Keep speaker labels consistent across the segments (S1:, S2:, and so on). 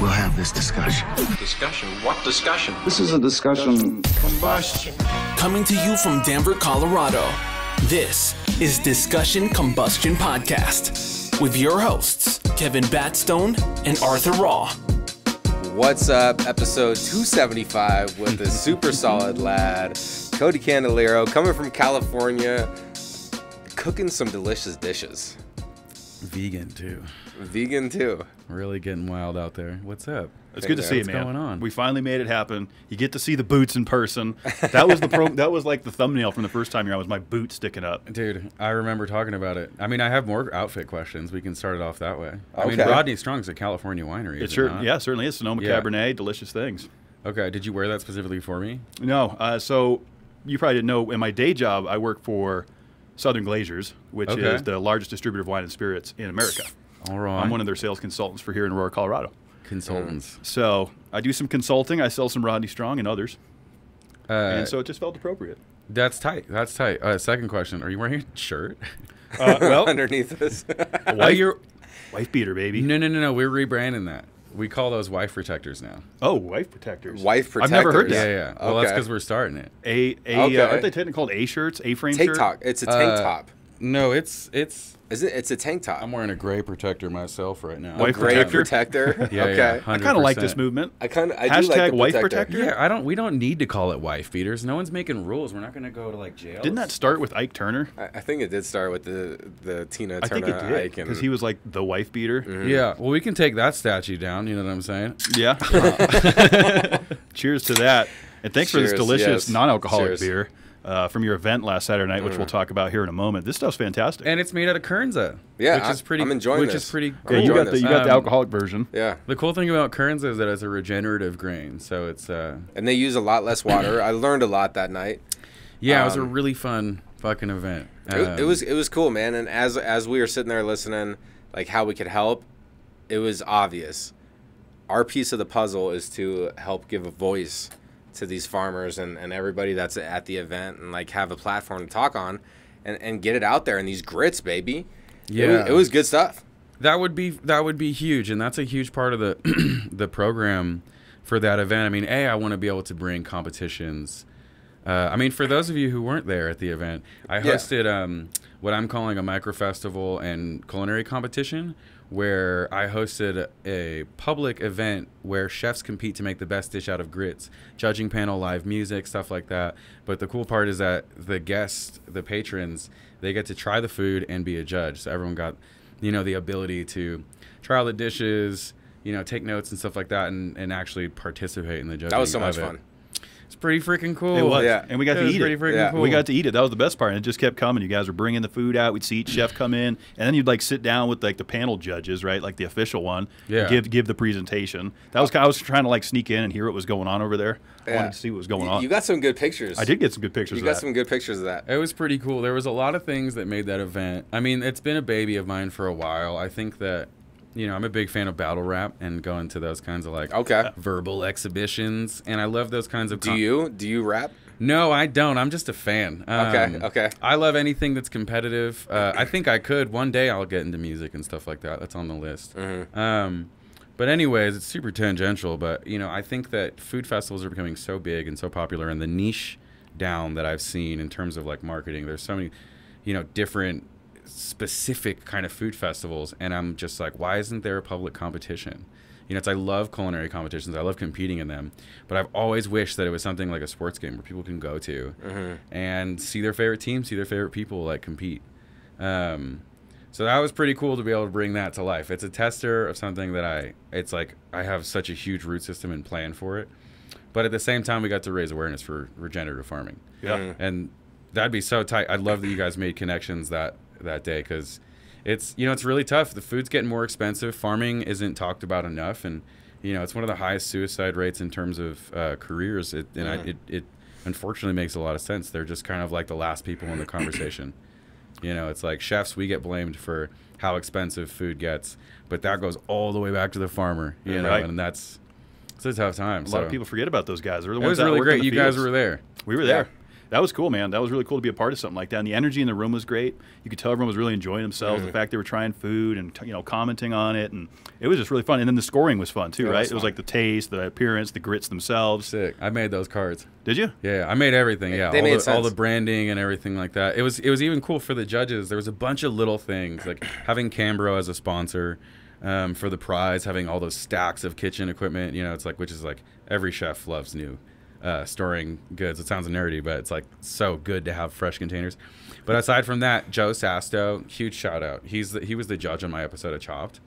S1: we'll have this discussion.
S2: Discussion? What discussion?
S3: This is a discussion
S1: Combustion.
S4: Coming to you from Denver, Colorado, this is Discussion Combustion Podcast with your hosts, Kevin Batstone and Arthur Raw.
S5: What's up? Episode 275 with the super solid lad, Cody Candelario, coming from California, cooking some delicious dishes.
S6: Vegan too. Really getting wild out there. What's up?
S7: It's good to see you, man.
S6: What's going on?
S7: We finally made it happen. You get to see the boots in person. That was that was like the thumbnail from the first time you're on, was my boot sticking up.
S6: Dude, I remember talking about it. I mean, I have more outfit questions. We can start it off that way. I
S5: Okay.
S6: mean, Rodney Strong's a California winery.
S7: It certainly is. Sonoma Cabernet, delicious things.
S6: Okay, did you wear that specifically for me?
S7: No, so you probably didn't know. In my day job, I work for Southern Glazers, which is the largest distributor of wine and spirits in America.
S6: All right.
S7: I'm one of their sales consultants for here in Aurora, Colorado.
S6: Consultants.
S7: So I do some consulting. I sell some Rodney Strong and others. And so it just felt appropriate.
S6: That's tight. Second question. Are you wearing a shirt?
S7: Well,
S5: Underneath this.
S7: Wife beater, baby.
S6: No. We're rebranding that. We call those wife protectors now.
S7: Oh, wife protectors.
S5: Wife protectors.
S7: I've never heard that.
S6: Yeah. Well, that's because we're starting it.
S5: Okay.
S7: Aren't they technically called A-shirts? A-frame
S5: Tank
S7: shirt?
S5: top. It's a tank top.
S6: No, it's.
S5: It's a tank top.
S6: I'm wearing a gray protector myself right now.
S7: Wife
S5: Gray
S7: protector?
S5: protector.
S6: Yeah,
S5: Okay.
S6: yeah,
S7: I kind of like
S6: 100%.
S7: this movement.
S5: I do like
S7: Hashtag
S5: the
S7: wife
S5: protector.
S7: protector?
S6: Yeah, we don't need to call it wife beaters. No one's making rules. We're not going to go to like jail.
S7: Didn't that start with Ike Turner?
S5: I think it did start with the Tina
S7: I think
S5: Turner
S7: it did,
S5: Ike and
S7: because he was like the wife beater.
S6: Yeah, well, we can take that statue down. You know what I'm saying?
S7: Yeah. Cheers to that. And thanks for this
S5: Cheers,
S7: delicious
S5: yes.
S7: non-alcoholic
S5: Cheers.
S7: beer from your event last Saturday night, which we'll talk about here in a moment. This stuff's fantastic.
S6: And it's made out of Kernza.
S5: Yeah,
S6: which is pretty.
S5: I'm enjoying
S6: which
S5: this.
S6: is pretty
S5: I'm
S6: cool.
S7: Yeah, you
S5: enjoying
S7: got
S5: this.
S7: the alcoholic version.
S5: Yeah.
S6: The cool thing about Kernza is that it's a regenerative grain, so it's.
S5: And they use a lot less water. I learned a lot that night.
S6: Yeah, it was a really fun fucking event.
S5: It was cool, man. And as we were sitting there listening, like how we could help, it was obvious. Our piece of the puzzle is to help give a voice to these farmers and everybody that's at the event, and like have a platform to talk on and get it out there in these grits, baby.
S6: Yeah,
S5: it was good stuff.
S6: That would be huge, and that's a huge part of the the program for that event. I mean, I want to be able to bring competitions. I mean, for those of you who weren't there at the event, I hosted what I'm calling a micro festival and culinary competition, where I hosted a public event where chefs compete to make the best dish out of grits, judging panel, live music, stuff like that. But the cool part is that the guests, the patrons, they get to try the food and be a judge. So everyone got, the ability to try all the dishes, take notes and stuff like that, and actually participate in the judging.
S5: That was so much
S6: of it.
S5: fun.
S6: It's pretty freaking cool.
S7: It was.
S5: Yeah.
S7: And we got to
S6: was
S7: eat
S6: pretty
S7: it.
S6: freaking
S5: Yeah.
S6: cool.
S7: We got to eat it. That was the best part. And it just kept coming. You guys were bringing the food out. We'd see each chef come in, and then you'd like sit down with like the panel judges, right? Like the official one.
S6: Yeah.
S7: And give the presentation. That was I was trying to like sneak in and hear what was going on over there. I
S5: Yeah.
S7: wanted to see what was going on.
S5: You got some good pictures.
S7: I did get some good pictures.
S5: You
S7: of
S5: got
S7: that.
S5: some good pictures of that.
S6: It was pretty cool. There was a lot of things that made that event. I mean, it's been a baby of mine for a while. I think that, I'm a big fan of battle rap and going to those kinds of like verbal exhibitions, and I love those kinds of.
S5: Do you rap?
S6: No, I don't. I'm just a fan.
S5: Okay.
S6: I love anything that's competitive. I think I could one day. I'll get into music and stuff like that. That's on the list. But anyways, it's super tangential. But I think that food festivals are becoming so big and so popular, and the niche down that I've seen in terms of like marketing. There's so many, different specific kind of food festivals, and I'm just like, why isn't there a public competition? I love culinary competitions. I love competing in them, but I've always wished that it was something like a sports game where people can go to and see their favorite team, see their favorite people like compete. So that was pretty cool to be able to bring that to life. It's a tester of something that I have such a huge root system and plan for it, but at the same time, we got to raise awareness for regenerative farming.
S7: Yeah.
S6: And that'd be so tight. I'd love that you guys made connections that day, because it's it's really tough. The food's getting more expensive. Farming isn't talked about enough, and it's one of the highest suicide rates in terms of careers. It unfortunately makes a lot of sense. They're just kind of like the last people in the conversation. It's like chefs, we get blamed for how expensive food gets, but that goes all the way back to the farmer.
S7: Right.
S6: And it's a tough time.
S7: A lot of people forget about those guys. They're the
S6: It
S7: ones
S6: was
S7: that
S6: really
S7: worked in
S6: great.
S7: the
S6: You guys
S7: fields.
S6: were there.
S7: We were there. That was cool, man. That was really cool to be a part of something like that. And the energy in the room was great. You could tell everyone was really enjoying themselves. The fact they were trying food and commenting on it, and it was just really fun. And then the scoring was fun too, right? It was like the taste, the appearance, the grits themselves.
S6: Sick. I made those cards.
S7: Did you?
S6: Yeah, I made everything. Yeah,
S5: They made sense.
S6: all the branding and everything like that. It was even cool for the judges. There was a bunch of little things like having Cambro as a sponsor. For the prize, having all those stacks of kitchen equipment, it's like, which is like every chef loves new storing goods. It sounds nerdy, but it's like so good to have fresh containers. But aside from that, Joe Sasto, huge shout out. He was the judge on my episode of Chopped,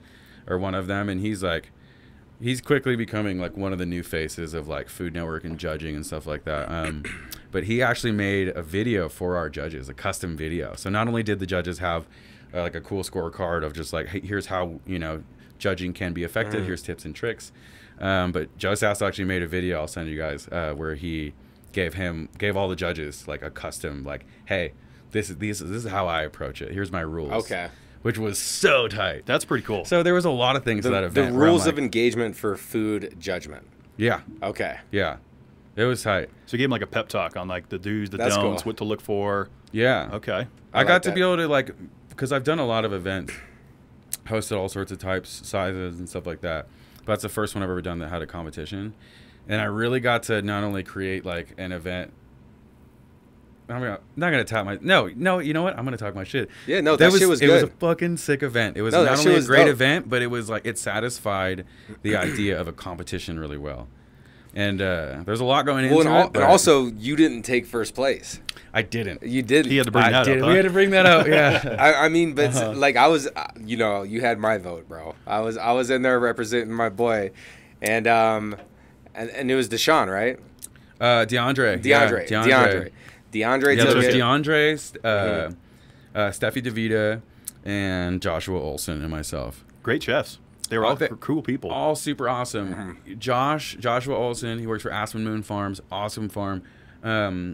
S6: or one of them, and he's quickly becoming like one of the new faces of like Food Network and judging and stuff like that. But he actually made a video for our judges, a custom video. So not only did the judges have like a cool scorecard of just like, hey, here's how judging can be effective. Here's tips and tricks. But Joe Sasso actually made a video. I'll send you guys where he gave all the judges like a custom like, hey, this is how I approach it. Here's my rules.
S5: Okay.
S6: Which was so tight.
S7: That's pretty cool.
S6: So there was a lot of things to that event.
S5: The rules of engagement for food judgment.
S6: Yeah.
S5: Okay.
S6: Yeah. It was tight.
S7: So you gave him like a pep talk on like the do's, the
S5: That's
S7: don'ts,
S5: cool.
S7: what to look for.
S6: Yeah.
S7: Okay.
S6: I got to be able to because I've done a lot of events, hosted all sorts of types, sizes, and stuff like that. But that's the first one I've ever done that had a competition. And I really got to not only create like an event. I'm not gonna tap my no. You know what? I'm gonna talk my shit.
S5: Yeah, no, that shit was good.
S6: It was a fucking sick event. It was not only a great event, but it was like it satisfied the idea of a competition really well. And there's a lot going into it.
S5: And also, you didn't take first place.
S6: I didn't.
S5: You didn't.
S7: He had to bring that up.
S6: We had to bring that up. Yeah.
S5: I mean, but like I was, you had my vote, bro. I was in there representing my boy, and it was Deshaun, right?
S6: DeAndre.
S5: DeAndre.
S6: Yeah, there was DeAndre, Steffi DeVita, and Joshua Olson and myself.
S7: Great chefs. They were all cool people.
S6: All super awesome. Joshua Olson, he works for Aspen Moon Farms, awesome farm.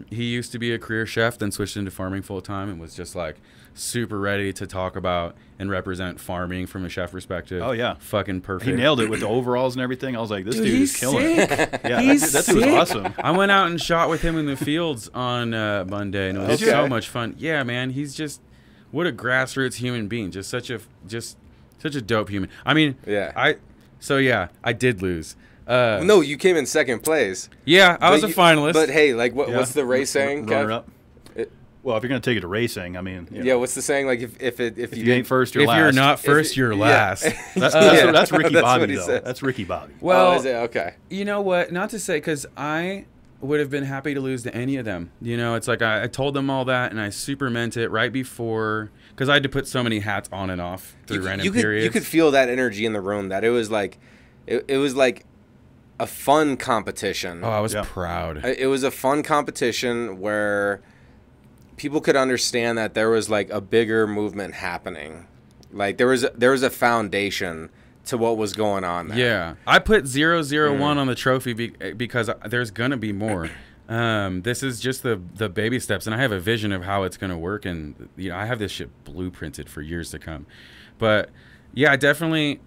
S6: He used to be a career chef, then switched into farming full time, and was just like super ready to talk about and represent farming from a chef perspective.
S7: Oh yeah,
S6: fucking perfect.
S7: He nailed it with the overalls and everything. I was like, this dude
S6: is
S7: killing it. Yeah, that dude was awesome.
S6: I went out and shot with him in the fields on Monday, and it was so much fun. Yeah, man, he's just what a grassroots human being. Just such a dope human. I mean,
S5: yeah.
S6: I did lose.
S5: No, you came in second place.
S6: Yeah, I was a finalist.
S5: But hey, like, what's the race saying,
S7: Runner up. Well, if you're gonna take it to racing, I mean,
S5: yeah. What's the saying? Like, if you
S7: ain't first, you're last.
S6: If you're not first, you're last.
S7: That's Ricky
S5: That's
S7: Bobby
S5: what he
S7: though.
S5: said.
S7: That's Ricky Bobby.
S6: Well,
S5: is it? Okay.
S6: You know what? Not to say, because I would have been happy to lose to any of them. It's like I told them all that, and I super meant it right before, because I had to put so many hats on and off through random periods.
S5: You could feel that energy in the room. That it was like, it was like a fun competition.
S6: Oh, I was proud.
S5: It was a fun competition where people could understand that there was like a bigger movement happening. Like there was a foundation to what was going on there.
S6: Yeah. I put 001 on the trophy because there's going to be more. This is just the baby steps, and I have a vision of how it's going to work, and I have this shit blueprinted for years to come. But yeah, definitely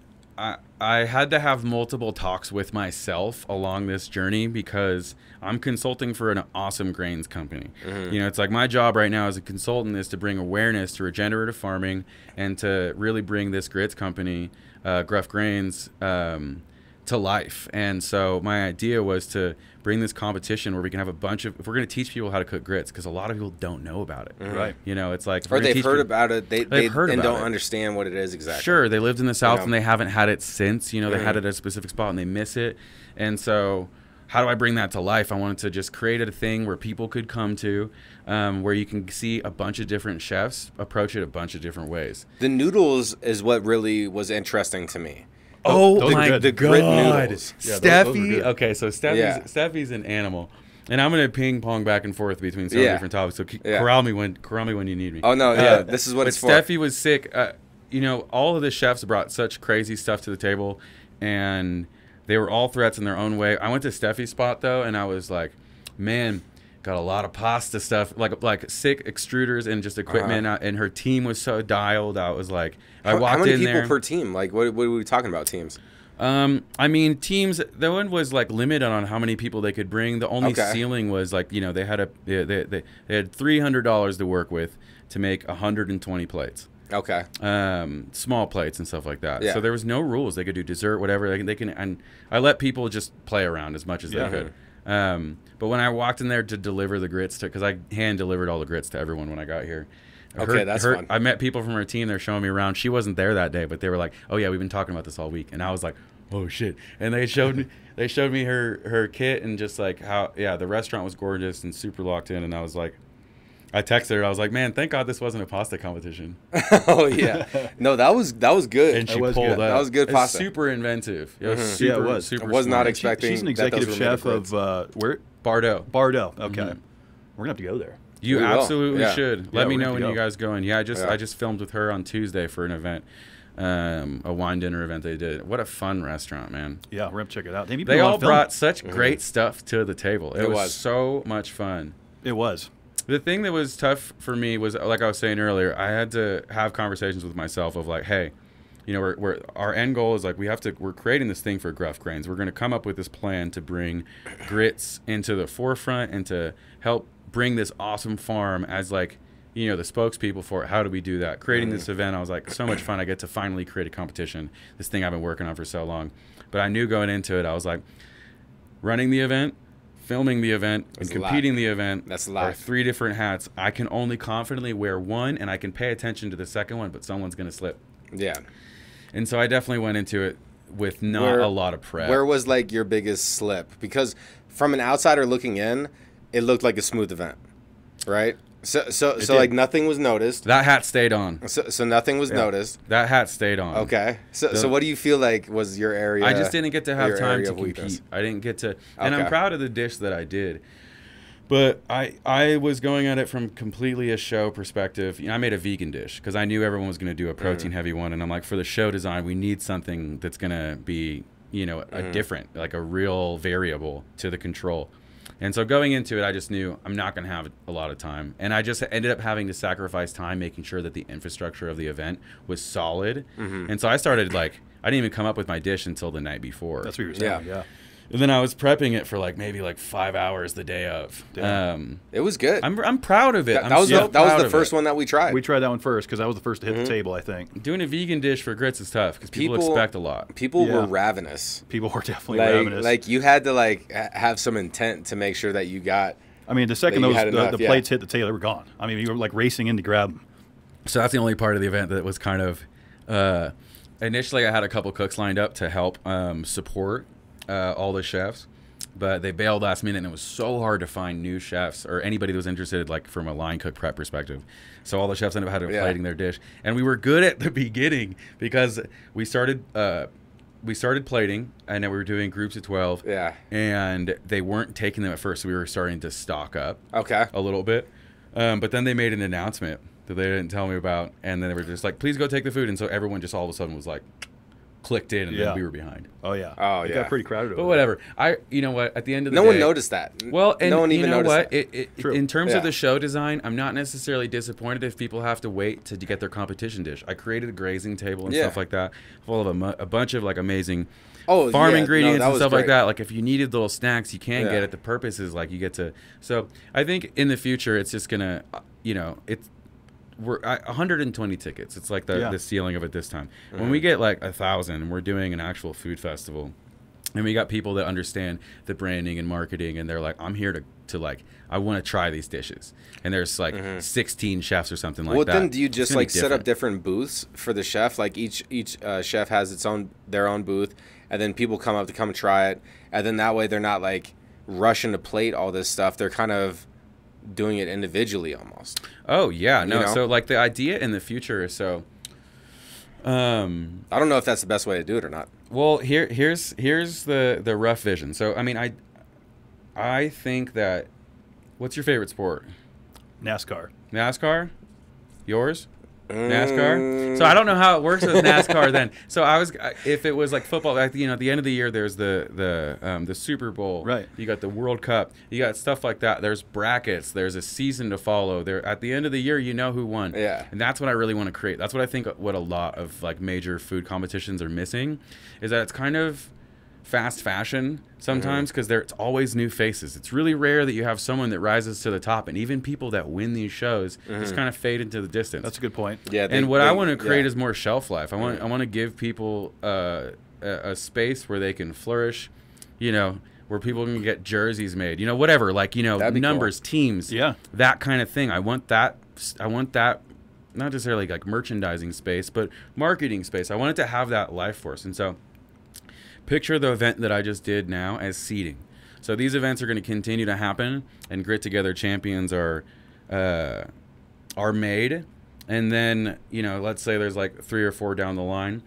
S6: I had to have multiple talks with myself along this journey because I'm consulting for an awesome grains company. It's like my job right now as a consultant is to bring awareness to regenerative farming and to really bring this grits company, Gruff Grains, to life. And so my idea was to bring this competition where we can have if we're going to teach people how to cook grits, because a lot of people don't know about it.
S7: Right.
S6: It's like,
S5: or they've heard about it, they've heard and don't
S6: it.
S5: Understand what it is exactly.
S6: Sure, they lived in the South and they haven't had it since. They had it at a specific spot and they miss it. And so how do I bring that to life? I wanted to just create a thing where people could come to, where you can see a bunch of different chefs approach it a bunch of different ways.
S5: The noodles is what really was interesting to me.
S6: Oh my God.
S5: The grit noodles.
S7: Yeah,
S6: Steffi. Okay, so Steffi's an animal. And I'm going to ping pong back and forth between some different topics. So corral me when you need me.
S5: Oh, no, yeah. This is what it's for.
S6: Steffi was sick. All of the chefs brought such crazy stuff to the table, and they were all threats in their own way. I went to Steffi's spot, though, and I was like, man, got a lot of pasta stuff, like sick extruders and just equipment, and her team was so dialed. I was like, I walked in there.
S5: How many people per team? Like, what are we talking about, teams?
S6: I mean, teams. The one was like limited on how many people they could bring. The only
S5: Okay.
S6: ceiling was like, you know, they had $300 to work with to make 120 plates.
S5: Okay.
S6: Small plates and stuff like that.
S5: Yeah.
S6: So there was no rules. They could do dessert, whatever. They can, and I let people just play around as much as they could. But when I walked in there to deliver the grits, because I hand delivered all the grits to everyone when I got here.
S5: Okay, that's fun.
S6: I met people from her team. They're showing me around. She wasn't there that day, but they were like, "Oh yeah, we've been talking about this all week." And I was like, "Oh shit!" And they showed me her kit and just like how the restaurant was gorgeous and super locked in. And I was like, I texted her. I was like, "Man, thank God this wasn't a pasta competition."
S5: Oh yeah, no, that was good.
S6: And she
S7: was
S6: pulled
S7: good.
S6: up.
S5: That was good
S6: It's
S5: pasta.
S6: super inventive. It was
S7: Yeah,
S6: super,
S7: it was.
S6: super
S5: I was not
S6: smart.
S5: expecting.
S7: She's an
S5: that those
S7: executive
S5: were made
S7: chef
S5: grits.
S7: of where?
S6: Bardo.
S7: Bardo. Okay. We're gonna have to go there.
S6: You
S5: We will.
S6: absolutely
S5: Yeah.
S6: should.
S7: Yeah,
S6: Let me
S7: we're
S6: know
S7: gonna
S6: when
S7: go.
S6: you guys go in. Yeah, I
S5: Yeah.
S6: just filmed with her on Tuesday for an event, a wine dinner event they did. What a fun restaurant, man.
S7: Yeah, we're gonna have to check it out. Damn, you've
S6: They
S7: been on
S6: all
S7: film.
S6: brought such great stuff to the table. It was
S5: was.
S6: so much fun.
S7: It was.
S6: The thing that was tough for me was, like I was saying earlier, I had to have conversations with myself of like, hey, you know, we're our end goal is like we're creating this thing for Gruff Grains. We're going to come up with this plan to bring grits into the forefront and to help bring this awesome farm as like, you know, the spokespeople for it. How do we do that? Creating this event, I was like, so much fun. I get to finally create a competition, this thing I've been working on for so long. But I knew going into it, I was like, running the event, filming the event,
S5: That's
S6: and
S5: a lot.
S6: competing the event
S5: That's a
S6: are
S5: lot.
S6: 3 different hats. I can only confidently wear one, and I can pay attention to the second one, but someone's going to slip.
S5: Yeah.
S6: And so I definitely went into it with not a lot of prep.
S5: Where was like your biggest slip? Because from an outsider looking in, it looked like a smooth event, right? So
S7: did.
S5: like nothing was noticed.
S6: That hat stayed on.
S5: So nothing was noticed.
S6: That hat stayed on.
S5: Okay. So what do you feel like was your area?
S6: I just didn't get to have
S5: your
S6: time
S5: area
S6: to
S5: of weakness?
S6: compete. I didn't get to, and I'm
S5: Okay.
S6: proud of the dish that I did. But I was going at it from completely a show perspective. You know, I made a vegan dish because I knew everyone was going to do a protein heavy one, and I'm like, for the show design, we need something that's going to be, you know, a different, like a real variable to the control. And so going into it, I just knew I'm not going to have a lot of time. And I just ended up having to sacrifice time making sure that the infrastructure of the event was solid. And so I started like, I didn't even come up with my dish until the night before.
S7: That's what you were saying. Yeah.
S6: And then I was prepping it for like maybe like 5 hours the day of.
S5: It was good.
S6: I'm proud of it.
S5: that was
S6: so
S5: that was
S6: proud
S5: the
S6: of
S5: first
S6: it.
S5: one that we tried.
S7: We tried that one first because that was the first to hit the table, I think.
S6: Doing a vegan dish for grits is tough because people
S5: People-
S6: expect a lot.
S5: People
S7: Yeah.
S5: were ravenous.
S7: People were definitely
S5: Like
S7: ravenous.
S5: like you had to like have some intent to make sure that you got.
S7: I mean, the second
S5: that you
S7: those
S5: had enough,
S7: the
S5: yeah.
S7: plates hit the table, they were gone. I mean, you were like racing in to grab them.
S6: So that's the only part of the event that was kind of. Initially, I had a couple cooks lined up to help support all the chefs, but they bailed last minute, and it was so hard to find new chefs or anybody that was interested, like from a line cook prep perspective. So all the chefs ended up having plating their dish, and we were good at the beginning because we started plating, and then we were doing groups of 12.
S5: Yeah.
S6: And they weren't taking them at first, so we were starting to stock up.
S5: Okay.
S6: A little bit. But then they made an announcement that they didn't tell me about, and then they were just like, please go take the food. And so everyone just all of a sudden was like, clicked in, and then we were behind.
S7: Oh, yeah.
S5: Oh,
S7: It
S5: yeah.
S7: got pretty crowded
S6: But
S7: over
S6: whatever. You know what? At the end of the
S5: No
S6: day,
S5: one noticed that.
S6: Well, and
S5: no one
S6: you
S5: even
S6: know
S5: noticed
S6: what?
S5: that.
S7: True.
S6: In terms
S5: Yeah.
S6: of the show design, I'm not necessarily disappointed if people have to wait to get their competition dish. I created a grazing table and
S5: Yeah.
S6: stuff like that, full of a bunch of like amazing
S5: Oh,
S6: farm
S5: yeah.
S6: ingredients
S5: No, that
S6: and
S5: was
S6: stuff like
S5: great.
S6: that. Like if you needed little snacks, you can
S5: Yeah.
S6: get it. The purpose is like you get to. So I think in the future, it's just gonna, you know, we're 120 tickets. It's like the ceiling of it this time. When we get like 1,000, and we're doing an actual food festival, and we got people that understand the branding and marketing, and they're like, I'm here to like, I want to try these dishes. And there's like 16 chefs or something like that.
S5: Well, then do you
S6: It's
S5: just
S6: gonna be
S5: like set up
S6: different.
S5: different booths for the chef? Like each chef has their own booth, and then people come up to come try it, and then that way they're not like rushing to plate all this stuff. They're kind of doing it individually almost.
S6: Oh yeah, no.
S5: You know?
S6: So like the idea in the future is so.
S5: I don't know if that's the best way to do it or not.
S6: Well, here's the rough vision. So I mean, I think that. What's your favorite sport?
S7: NASCAR.
S6: NASCAR? Yours? NASCAR. So I don't know how it works with NASCAR then. So if it was like football, like, you know, at the end of the year, there's the Super Bowl.
S7: Right.
S6: You got the World Cup. You got stuff like that. There's brackets. There's a season to follow. There at the end of the year, you know who won.
S5: Yeah.
S6: And that's what I really want to create. That's what I think what a lot of like major food competitions are missing, is that it's kind of fast fashion sometimes, because it's always new faces. It's really rare that you have someone that rises to the top, and even people that win these shows just kind of fade into the distance.
S7: That's a good point.
S5: Yeah.
S6: And what I want to create is more shelf life. I want to give people a space where they can flourish, you know, where people can get jerseys made, you know, whatever, like, you know, numbers, teams, that kind of thing. I want that not necessarily like merchandising space, but marketing space. I want it to have that life force. And so picture the event that I just did now as seeding. So these events are going to continue to happen, and Grit Together champions are made. And then, you know, let's say there's like 3 or 4 down the line.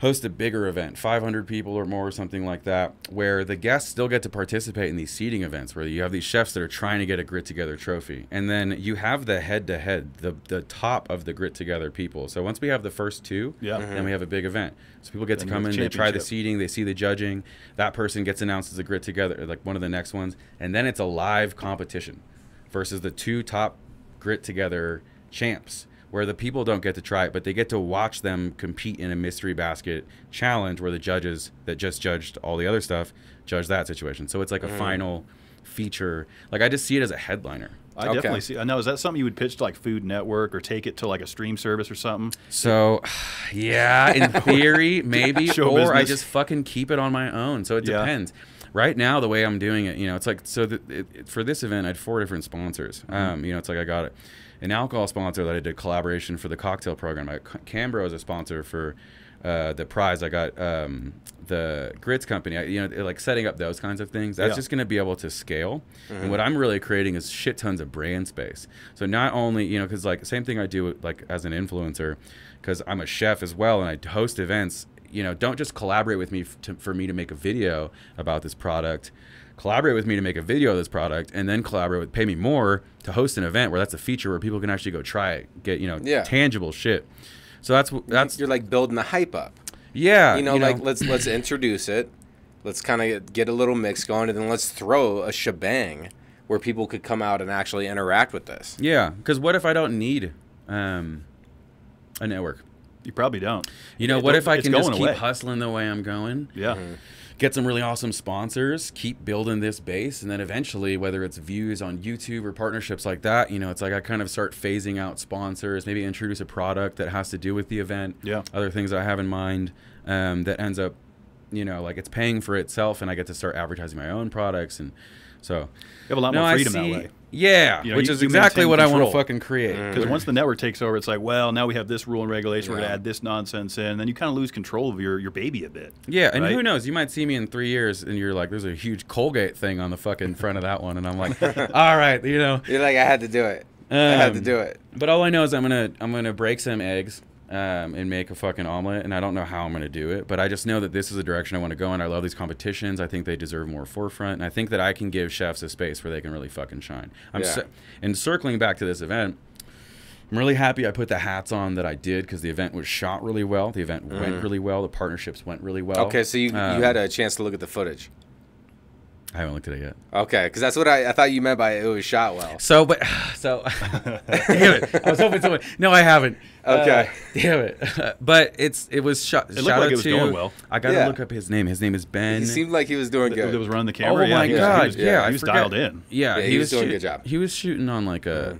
S6: Host a bigger event, 500 people or more, something like that, where the guests still get to participate in these seeding events, where you have these chefs that are trying to get a Grit Together trophy. And then you have the head-to-head, the top of the Grit Together people. So once we have the first 2, then we have a big event. So people get to come in, they try the seeding, they see the judging. That person gets announced as a Grit Together, like one of the next ones. And then it's a live competition versus the 2 top Grit Together champs, where the people don't get to try it, but they get to watch them compete in a mystery basket challenge, where the judges that just judged all the other stuff judge that situation. So it's like a final feature. Like, I just see it as a headliner.
S7: I definitely see. Now, is that something you would pitch to like Food Network, or take it to like a stream service or something?
S6: So, yeah, in theory, maybe,
S7: Show
S6: or
S7: business.
S6: I just fucking keep it on my own. So it depends. Right now, the way I'm doing it, you know, it's like, so for this event, I had 4 different sponsors. You know, it's like I got an alcohol sponsor that I did collaboration for the cocktail program. I got Cambro as a sponsor for the prize. I got the Grits company. You know, like setting up those kinds of things. That's just going to be able to scale. And what I'm really creating is shit tons of brand space. So not only, you know, because like same thing I do like as an influencer, because I'm a chef as well and I host events. You know, don't just collaborate with me for me to make a video about this product. Collaborate with me to make a video of this product, and then pay me more to host an event where that's a feature where people can actually go try it, get, you know, tangible shit. So that's
S5: you're like building the hype up.
S6: Yeah,
S5: you know, like let's introduce it, let's kind of get a little mix going, and then let's throw a shebang where people could come out and actually interact with this.
S6: Yeah, because what if I don't need a network?
S7: You probably don't.
S6: You know, what if I can just keep hustling the way I'm going?
S7: Yeah.
S6: Get some really awesome sponsors, keep building this base, and then eventually, whether it's views on YouTube or partnerships like that, you know, it's like I kind of start phasing out sponsors, maybe introduce a product that has to do with the event, other things I have in mind, that ends up, you know, like it's paying for itself, and I get to start advertising my own products, and so
S7: you have a lot more freedom that way.
S6: Yeah, you know, which is exactly what I want to fucking create.
S7: Because once the network takes over, it's like, well, now we have this rule and regulation. We're going to add this nonsense in. And then you kind of lose control of your baby a bit.
S6: Yeah, and who knows? You might see me in 3 years, and you're like, there's a huge Colgate thing on the fucking front of that one. And I'm like, all right, you know.
S5: You're like, I had to do it. I had to do it.
S6: But all I know is I'm gonna break some eggs and make a fucking omelet, and I don't know how I'm gonna do it, but I just know that this is the direction I want to go in. I love these competitions. I think they deserve more forefront, and I think that I can give chefs a space where they can really fucking shine. And circling back to this event, I'm really happy I put the hats on that I did, because the event was shot really well. The event went really well. The partnerships went really well.
S5: Okay, so you had a chance to look at the footage.
S6: I haven't looked at it yet.
S5: Okay, because that's what I thought you meant by it was shot well.
S6: So damn it. I was hoping someone. No, I haven't.
S5: Okay.
S6: Damn it. But it was shot.
S7: It looked like it was going well.
S6: I got to look up his name. His name is Ben.
S5: He seemed like he was doing good.
S7: It was running the camera.
S6: Oh my God.
S7: He was dialed in.
S6: Yeah,
S5: he was doing a good job.
S6: He was shooting on like a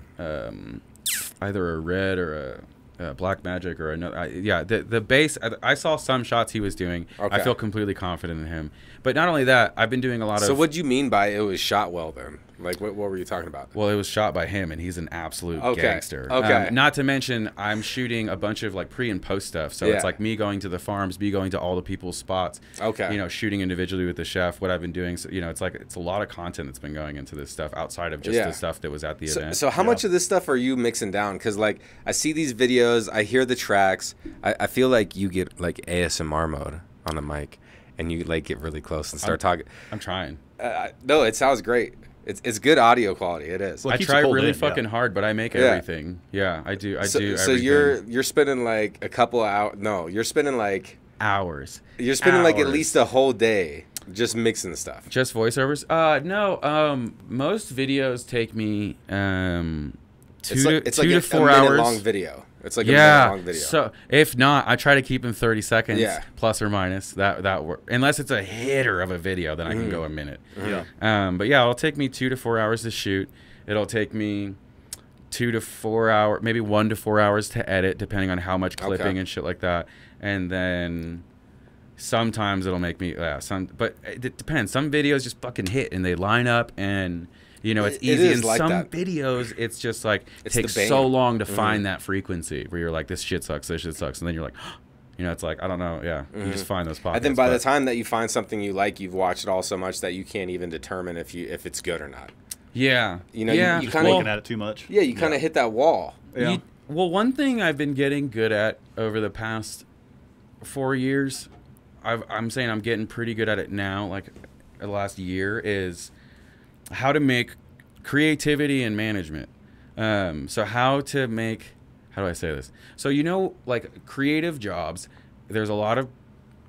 S6: either a red or a black magic or another. The base. I saw some shots he was doing.
S5: Okay.
S6: I feel completely confident in him. But not only that, I've been doing a lot of.
S5: So what do you mean by it was shot well then? Like what were you talking about?
S6: Well, it was shot by him, and he's an absolute gangster.
S5: Okay.
S6: Not to mention, I'm shooting a bunch of like pre and post stuff. So it's like me going to the farms, me going to all the people's spots.
S5: Okay.
S6: You know, shooting individually with the chef. What I've been doing. So, you know, it's like it's a lot of content that's been going into this stuff outside of just the stuff that was at the event.
S5: So how much of this stuff are you mixing down? Because like I see these videos, I hear the tracks. I feel like you get like ASMR mode on the mic. And you like get really close and start talking.
S6: I'm trying.
S5: No, it sounds great. It's good audio quality. It is.
S7: Well,
S6: I
S7: keeps
S6: try
S7: it pulled
S6: really
S7: in,
S6: fucking hard, but I make
S5: Yeah.
S6: everything. Yeah, I do. I do.
S5: So
S6: everything.
S5: you're spending like a couple hours. No, you're spending like
S6: hours.
S5: You're spending like at
S6: Hours.
S5: least a whole day just mixing stuff.
S6: Just voiceovers? No. Most videos take me two to 4
S5: a
S6: hours.
S5: minute long video. It's like a
S6: Yeah.
S5: minute long video.
S6: So if not, I try to keep them 30 seconds
S5: Yeah.
S6: plus or minus. That work. Unless it's a hitter of a video, then I can go a minute.
S7: Yeah.
S6: But yeah, it'll take me 2 to 4 hours to shoot. It'll take me 2 to 4 hours, maybe 1 to 4 hours to edit, depending on how much clipping and shit like that. And then sometimes it'll make me but it depends. Some videos just fucking hit and they line up, and you know it's
S5: It
S6: easy.
S5: is
S6: And
S5: like
S6: some
S5: that.
S6: videos it's just like
S5: It's
S6: takes
S5: the
S6: so
S5: bane.
S6: long to find that frequency where you're like, this shit sucks, and then you're like, you know, it's like, I don't know, you just find those pockets.
S5: And then by the time that you find something you like, you've watched it all so much that you can't even determine if it's good or not.
S6: yeah,
S5: You know,
S6: yeah,
S5: you
S7: Just
S5: kinda-
S7: looking at it too much.
S5: Yeah, you kind of hit that wall.
S7: Yeah.
S6: Well, one thing I've been getting good at over the past 4 years, I'm saying I'm getting pretty good at it now, like the last year, is how to make creativity and management. So how do I say this? So, you know, like creative jobs, there's a lot of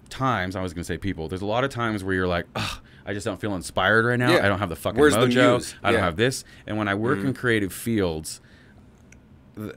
S6: times, I was going to say people, there's a lot of times where you're like, ugh, I just don't feel inspired right now.
S5: Yeah.
S6: I don't have the fucking
S5: Where's the
S6: mojo.
S5: muse?
S6: I don't
S5: Yeah.
S6: have this. And when I work in creative fields,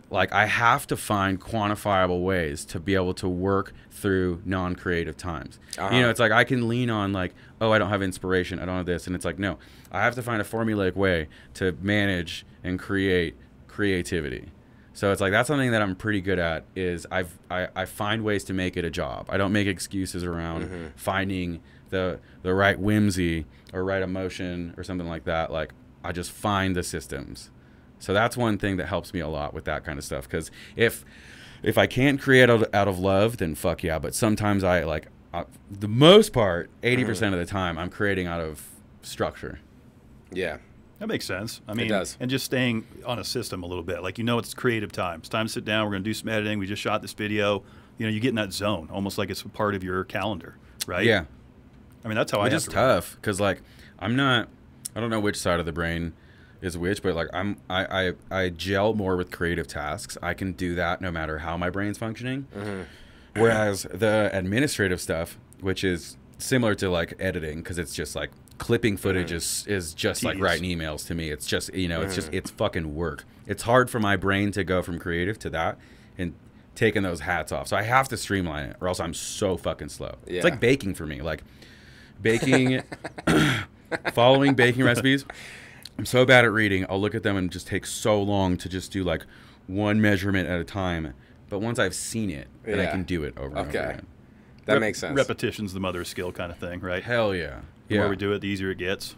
S6: like I have to find quantifiable ways to be able to work through non-creative times. You know, it's like I can lean on like, oh, I don't have inspiration, I don't have this, and it's like, no, I have to find a formulaic way to manage and create creativity. So it's like that's something that I'm pretty good at, is I find ways to make it a job. I don't make excuses around finding the right whimsy or right emotion or something like that. Like I just find the systems. So that's one thing that helps me a lot with that kind of stuff. Because if I can't create out of love, then fuck yeah. But sometimes the most part, 80% of the time, I'm creating out of structure.
S5: Yeah.
S7: That makes sense. I mean,
S5: does.
S7: and just staying on a system a little bit. Like, you know, it's creative time. It's time to sit down. We're going to do some editing. We just shot this video. You know, you get in that zone, almost like it's a part of your calendar, right?
S6: Yeah.
S7: I mean, that's how I
S6: Which
S7: have
S6: is
S7: to
S6: tough, because like I don't know which side of the brain is which, but like I gel more with creative tasks. I can do that no matter how my brain's functioning. Whereas the administrative stuff, which is similar to like editing, because it's just like clipping footage is just like
S7: Tedious.
S6: writing emails to me. It's just, you know, it's fucking work. It's hard for my brain to go from creative to that and taking those hats off. So I have to streamline it, or else I'm so fucking slow.
S5: Yeah.
S6: It's like baking for me. Like baking, following baking recipes. I'm so bad at reading. I'll look at them and just take so long to just do like one measurement at a time. But once I've seen it, then I
S5: Yeah.
S6: can do it over and over again.
S5: That makes sense.
S7: Repetition's the mother of skill kind of thing, right?
S6: Hell yeah.
S7: The
S6: Yeah.
S7: more we do it, the easier it gets,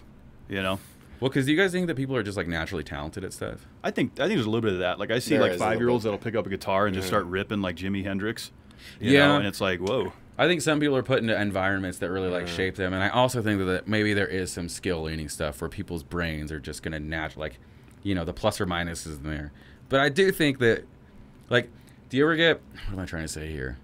S7: you know?
S6: Well, because do you guys think that people are just like naturally talented at stuff?
S7: I think there's a little bit of that. Like, I see
S5: There
S7: like
S5: is a little
S7: 5-year-olds
S5: bit.
S7: that'll pick up a guitar and just start ripping like Jimi Hendrix. You
S6: Yeah.
S7: know? And it's like, whoa.
S6: I think some people are put into environments that really like shape them, and I also think that maybe there is some skill leaning stuff where people's brains are just gonna like, you know, the plus or minus is there. But I do think that, like, do you ever get, what am I trying to say here?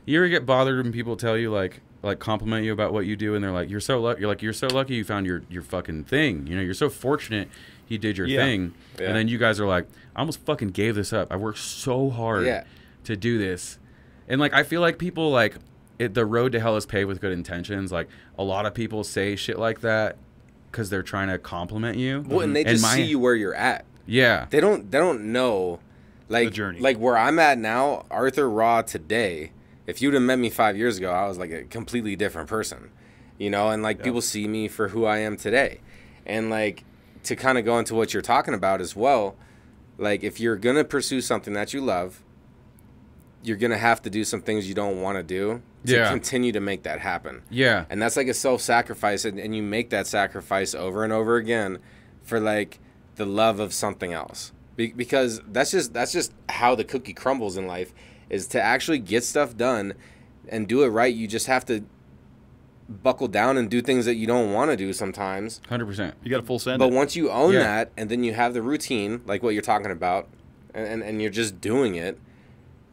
S6: You ever get bothered when people tell you like compliment you about what you do, and they're like, you're so lucky you found your fucking thing. You know, you're so fortunate you did your thing,
S5: Yeah.
S6: and then you guys are like, I almost fucking gave this up. I worked so hard
S5: Yeah.
S6: to do this. And like I feel like people like the road to hell is paved with good intentions. Like a lot of people say shit like that because they're trying to compliment you.
S5: Well, and they just see you where you're at.
S6: Yeah.
S5: They don't know, like,
S7: The journey.
S5: like where I'm at now. Arthur Raw today. If you'd have met me 5 years ago, I was like a completely different person, you know. And like people see me for who I am today, and like to kind of go into what you're talking about as well. Like if you're gonna pursue something that you love, you're gonna have to do some things you don't want to do to continue to make that happen.
S6: Yeah.
S5: And that's like a self-sacrifice, and you make that sacrifice over and over again for like the love of something else. Because that's just how the cookie crumbles in life, is to actually get stuff done and do it right. You just have to buckle down and do things that you don't want to do sometimes.
S6: 100%.
S7: You got a full send.
S5: But once you own
S6: Yeah.
S5: that, and then you have the routine, like what you're talking about, and you're just doing it,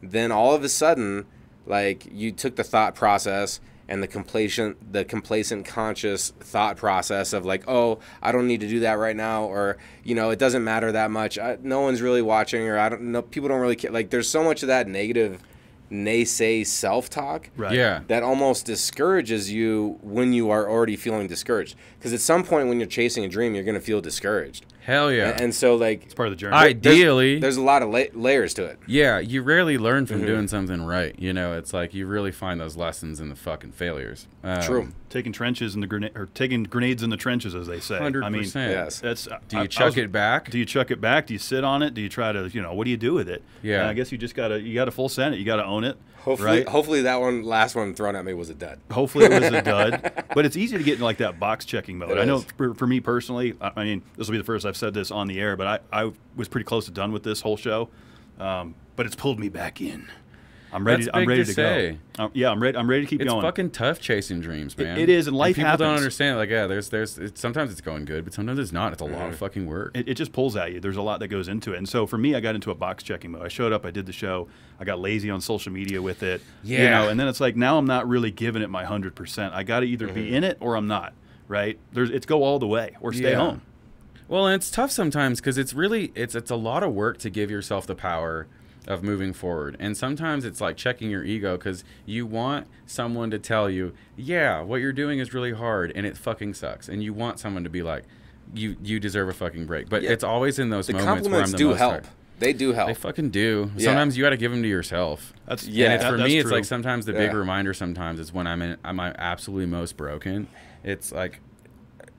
S5: then all of a sudden, like, you took the thought process and the complacent conscious thought process of like, oh, I don't need to do that right now, or it doesn't matter that much. No one's really watching, or I don't know. People don't really care. Like, there's so much of that negative naysay self-talk that almost discourages you when you are already feeling discouraged. Because at some point when you're chasing a dream, you're going to feel discouraged.
S6: Hell yeah.
S5: And so, like,
S7: it's part of the journey.
S6: Ideally,
S5: there's a lot of layers to it.
S6: Yeah, you rarely learn from doing something right. It's like you really find those lessons in the fucking failures.
S5: True.
S7: Taking trenches in the taking grenades in the trenches, as they say.
S6: 100%.
S7: I mean,
S5: yes.
S7: That's.
S6: Do you chuck it back?
S7: Do you chuck it back? Do you sit on it? Do you try to, what do you do with it?
S6: Yeah.
S7: And I guess you just gotta full send it. You gotta own it.
S5: Hopefully that last one thrown at me was a dud.
S7: Hopefully it was a dud. But it's easy to get into like that box checking mode. I know for me personally, I mean, this will be the first I've said this on the air, but I was pretty close to done with this whole show. But it's pulled me back in. I'm ready.
S6: That's
S7: I'm ready to
S6: say.
S7: go. I'm ready. I'm ready to keep going.
S6: It's fucking tough chasing dreams, man.
S7: It is, and life
S6: people
S7: happens.
S6: don't understand. Like, sometimes it's going good, but sometimes it's not. It's a lot of fucking work.
S7: It just pulls at you. There's a lot that goes into it. And so for me, I got into a box checking mode. I showed up. I did the show. I got lazy on social media with it.
S6: Yeah.
S7: And then it's like now I'm not really giving it my 100%. I got to either be in it or I'm not. Right? It's go all the way or stay home.
S6: Well, and it's tough sometimes because it's a lot of work to give yourself the power of moving forward. And sometimes it's like checking your ego because you want someone to tell you, yeah, what you're doing is really hard and it fucking sucks. And you want someone to be like, you deserve a fucking break. But it's always in those moments where I'm the most tired.
S5: They do help.
S6: They fucking do. Yeah. Sometimes you got to give them to yourself. And for me, it's like sometimes the big reminder sometimes is when I'm absolutely most broken. It's like,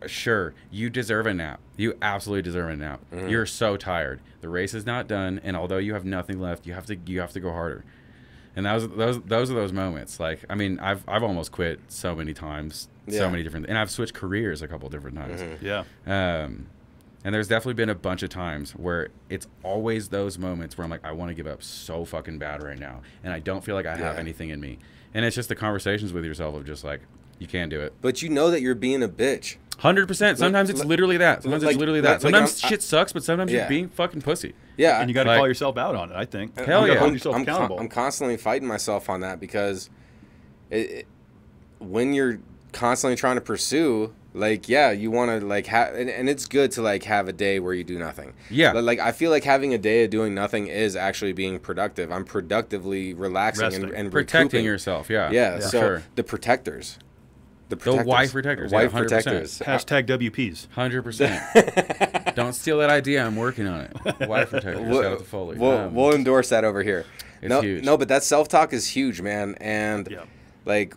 S6: sure, you deserve a nap. You absolutely deserve a nap. You're so tired. The race is not done, and although you have nothing left, you have to go harder. And those are those moments. Like, I mean, I've almost quit so many times, so many different, and I've switched careers a couple different times. And there's definitely been a bunch of times where it's always those moments where I'm like, I want to give up so fucking bad right now, and I don't feel like I have anything in me. And it's just the conversations with yourself of just like, you can't do it.
S5: But you know that you're being a bitch.
S6: 100%. Sometimes it's literally that. Sometimes it's literally that. Sometimes shit sucks, but sometimes you're being fucking pussy.
S5: Yeah.
S7: And you got to call yourself out on it, I think.
S6: Hell yeah.
S7: Hold yourself accountable.
S5: I'm constantly fighting myself on that because when you're constantly trying to pursue, like, you want to, like, have, and it's good to, like, have a day where you do nothing.
S6: Yeah.
S5: Like, I feel like having a day of doing nothing is actually being productive. I'm productively relaxing and
S6: protecting
S5: recouping.
S6: yourself. Yeah.
S5: Yeah. So the protectors.
S6: The wife protectors.
S5: Wife
S6: 100%.
S5: protectors.
S7: Hashtag WPs.
S6: 100%. Don't steal that idea. I'm working on it. Wife protectors. Shout out to Foley.
S5: We'll endorse that over here.
S6: It's huge.
S5: No, but that self-talk is huge, man. And like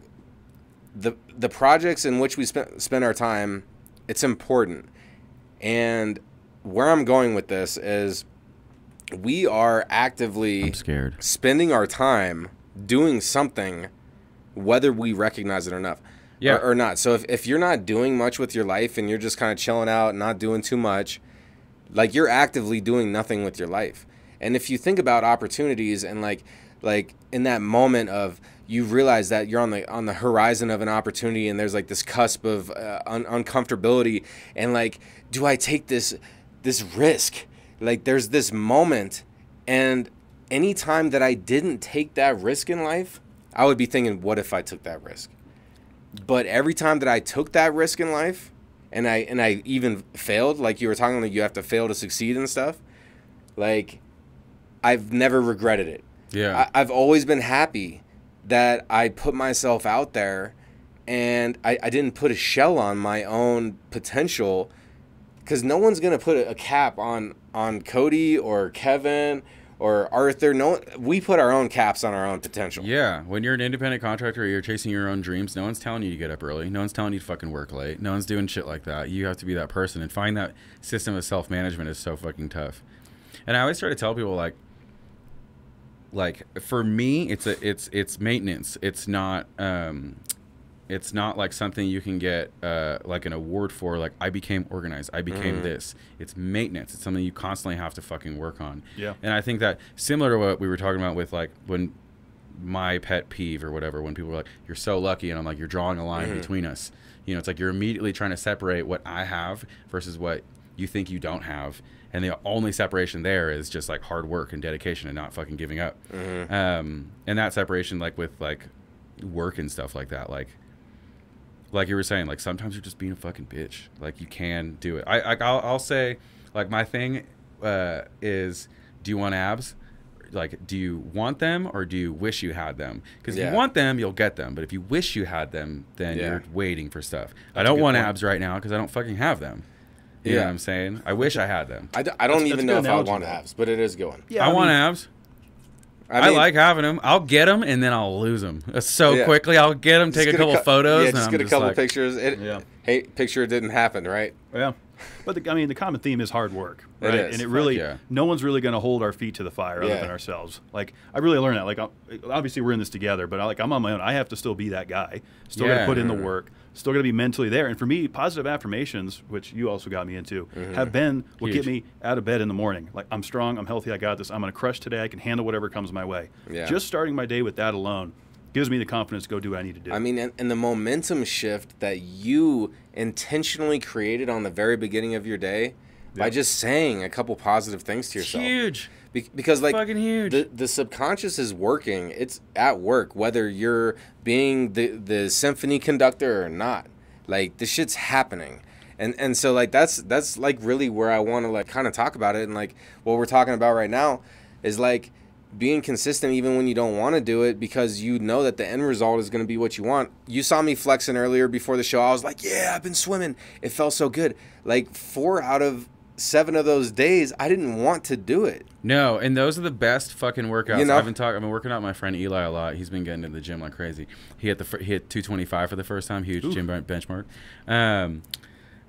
S5: the projects in which we spend our time, it's important. And where I'm going with this is we are actively spending our time doing something, whether we recognize it or not. Or not. So if you're not doing much with your life and you're just kind of chilling out, not doing too much, like, you're actively doing nothing with your life. And if you think about opportunities and like in that moment of you realize that you're on the horizon of an opportunity and there's like this cusp of uncomfortability and like, do I take this risk? Like, there's this moment, and anytime that I didn't take that risk in life, I would be thinking, what if I took that risk? But every time that I took that risk in life, and I even failed, like you were talking, like you have to fail to succeed and stuff, like, I've never regretted it.
S6: Yeah.
S5: I've always been happy that I put myself out there and I didn't put a shell on my own potential, because no one's going to put a cap on Cody or Kevin or Arthur. No, we put our own caps on our own potential.
S6: Yeah, when you're an independent contractor or you're chasing your own dreams, no one's telling you to get up early. No one's telling you to fucking work late. No one's doing shit like that. You have to be that person, and find that system of self-management is so fucking tough. And I always try to tell people, like for me, it's maintenance. It's not like something you can get like an award for. Like, I became organized. I became this. It's maintenance. It's something you constantly have to fucking work on. Yeah. And I think that similar to what we were talking about with, like, when my pet peeve or whatever, when people are like, you're so lucky, and I'm like, you're drawing a line between us. It's like you're immediately trying to separate what I have versus what you think you don't have. And the only separation there is just like hard work and dedication and not fucking giving up. And that separation, like with like work and stuff like that, like, like you were saying, like sometimes you're just being a fucking bitch. Like you can do it. I'll say, like my thing is, do you want abs? Like, do you want them or do you wish you had them? Because if you want them, you'll get them. But if you wish you had them, then you're waiting for stuff. I don't want abs right now because I don't fucking have them. You know what I'm saying? I wish I had them.
S5: I don't even know if I want abs, but it is going.
S6: Yeah, I want abs. I like having them. I'll get them and then I'll lose them so quickly. I'll get them, take a couple photos.
S5: Yeah, just get a couple pictures. Hey, picture didn't happen, right?
S7: Yeah. But the common theme is hard work, right?
S5: It is.
S7: And it really, no one's really going to hold our feet to the fire other than ourselves. Like, I really learned that. Like, obviously we're in this together, but I'm on my own. I have to still be that guy. Still got to put in the work. Still got to be mentally there. And for me, positive affirmations, which you also got me into, have been what get me out of bed in the morning. Like, I'm strong, I'm healthy, I got this. I'm going to crush today. I can handle whatever comes my way. Yeah. Just starting my day with that alone gives me the confidence to go do what I need to do.
S5: I mean, and the momentum shift that you intentionally created on the very beginning of your day by just saying a couple positive things to yourself.
S6: Huge.
S5: Because like
S6: fucking huge.
S5: The subconscious is working. It's at work, whether you're being the symphony conductor or not. Like, this shit's happening. And so like that's like really where I want to like kind of talk about it. And like what we're talking about right now is like being consistent even when you don't want to do it, because you know that the end result is going to be what you want. You saw me flexing earlier before the show. I was like, yeah, I've been swimming. It felt so good. Like 4 out of 7 of those days, I didn't want to do it.
S6: No, and those are the best fucking workouts.
S5: You know?
S6: I've been working out with my friend Eli a lot. He's been getting to the gym like crazy. He hit 225 for the first time. Huge gym benchmark.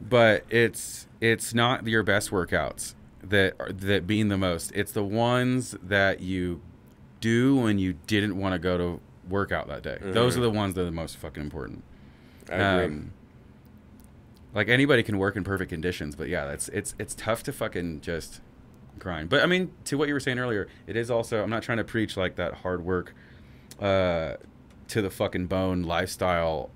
S6: But it's not your best workouts that mean the most. It's the ones that you do when you didn't want to go to work out that day. Those are the ones that are the most fucking important.
S5: I agree.
S6: Like anybody can work in perfect conditions, but yeah, it's tough to fucking just grind. But I mean, to what you were saying earlier, it is also, I'm not trying to preach like that hard work to the fucking bone lifestyle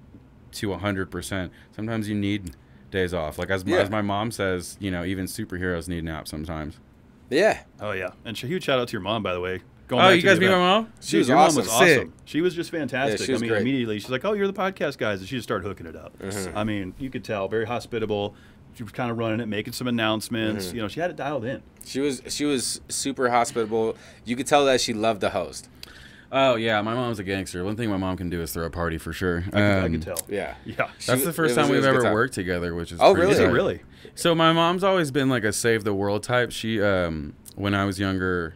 S6: to 100%. Sometimes you need days off. Like as my mom says, you know, even superheroes need naps sometimes.
S5: Yeah.
S7: Oh yeah. And huge shout out to your mom, by the way.
S6: You guys meet my mom?
S5: She was
S7: your
S5: awesome.
S7: Mom was awesome.
S6: Sick.
S7: She was just fantastic.
S5: Yeah, she was great.
S7: Immediately she's like, "Oh, you're the podcast guys," and she just started hooking it up. I mean, you could tell, very hospitable. She was kind of running it, making some announcements. You know, she had it dialed in.
S5: She was super hospitable. You could tell that she loved the host.
S6: Oh yeah, my mom's a gangster. One thing my mom can do is throw a party for sure.
S7: I could tell.
S5: Yeah.
S6: That's the first time we've ever worked together, which is
S5: really?
S7: Is it really?
S6: So my mom's always been like a save the world type. She when I was younger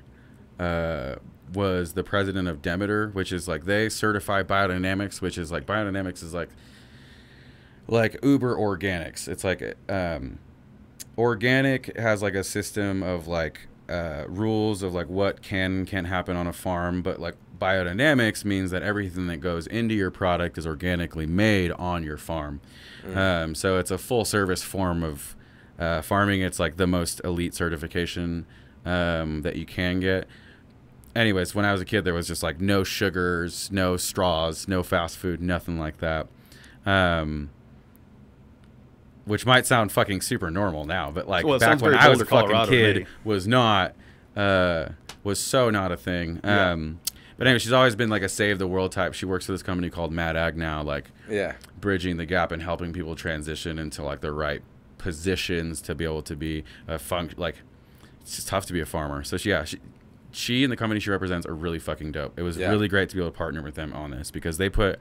S6: was the president of Demeter, which is like they certify biodynamics, which is like biodynamics is like uber organics. It's like organic has like a system of like rules of like what can't happen on a farm, but like biodynamics means that everything that goes into your product is organically made on your farm. So it's a full service form of farming. It's like the most elite certification that you can get. Anyways, when I was a kid, there was just like no sugars, no straws, no fast food, nothing like that. Which might sound fucking super normal now, but like back when I was a fucking kid was not, was so not a thing. But anyway, she's always been like a save the world type. She works for this company called Mad Ag now, like bridging the gap and helping people transition into like the right positions to be able to be a like it's just tough to be a farmer. So she and the company she represents are really fucking dope. It was really great to be able to partner with them on this because they put,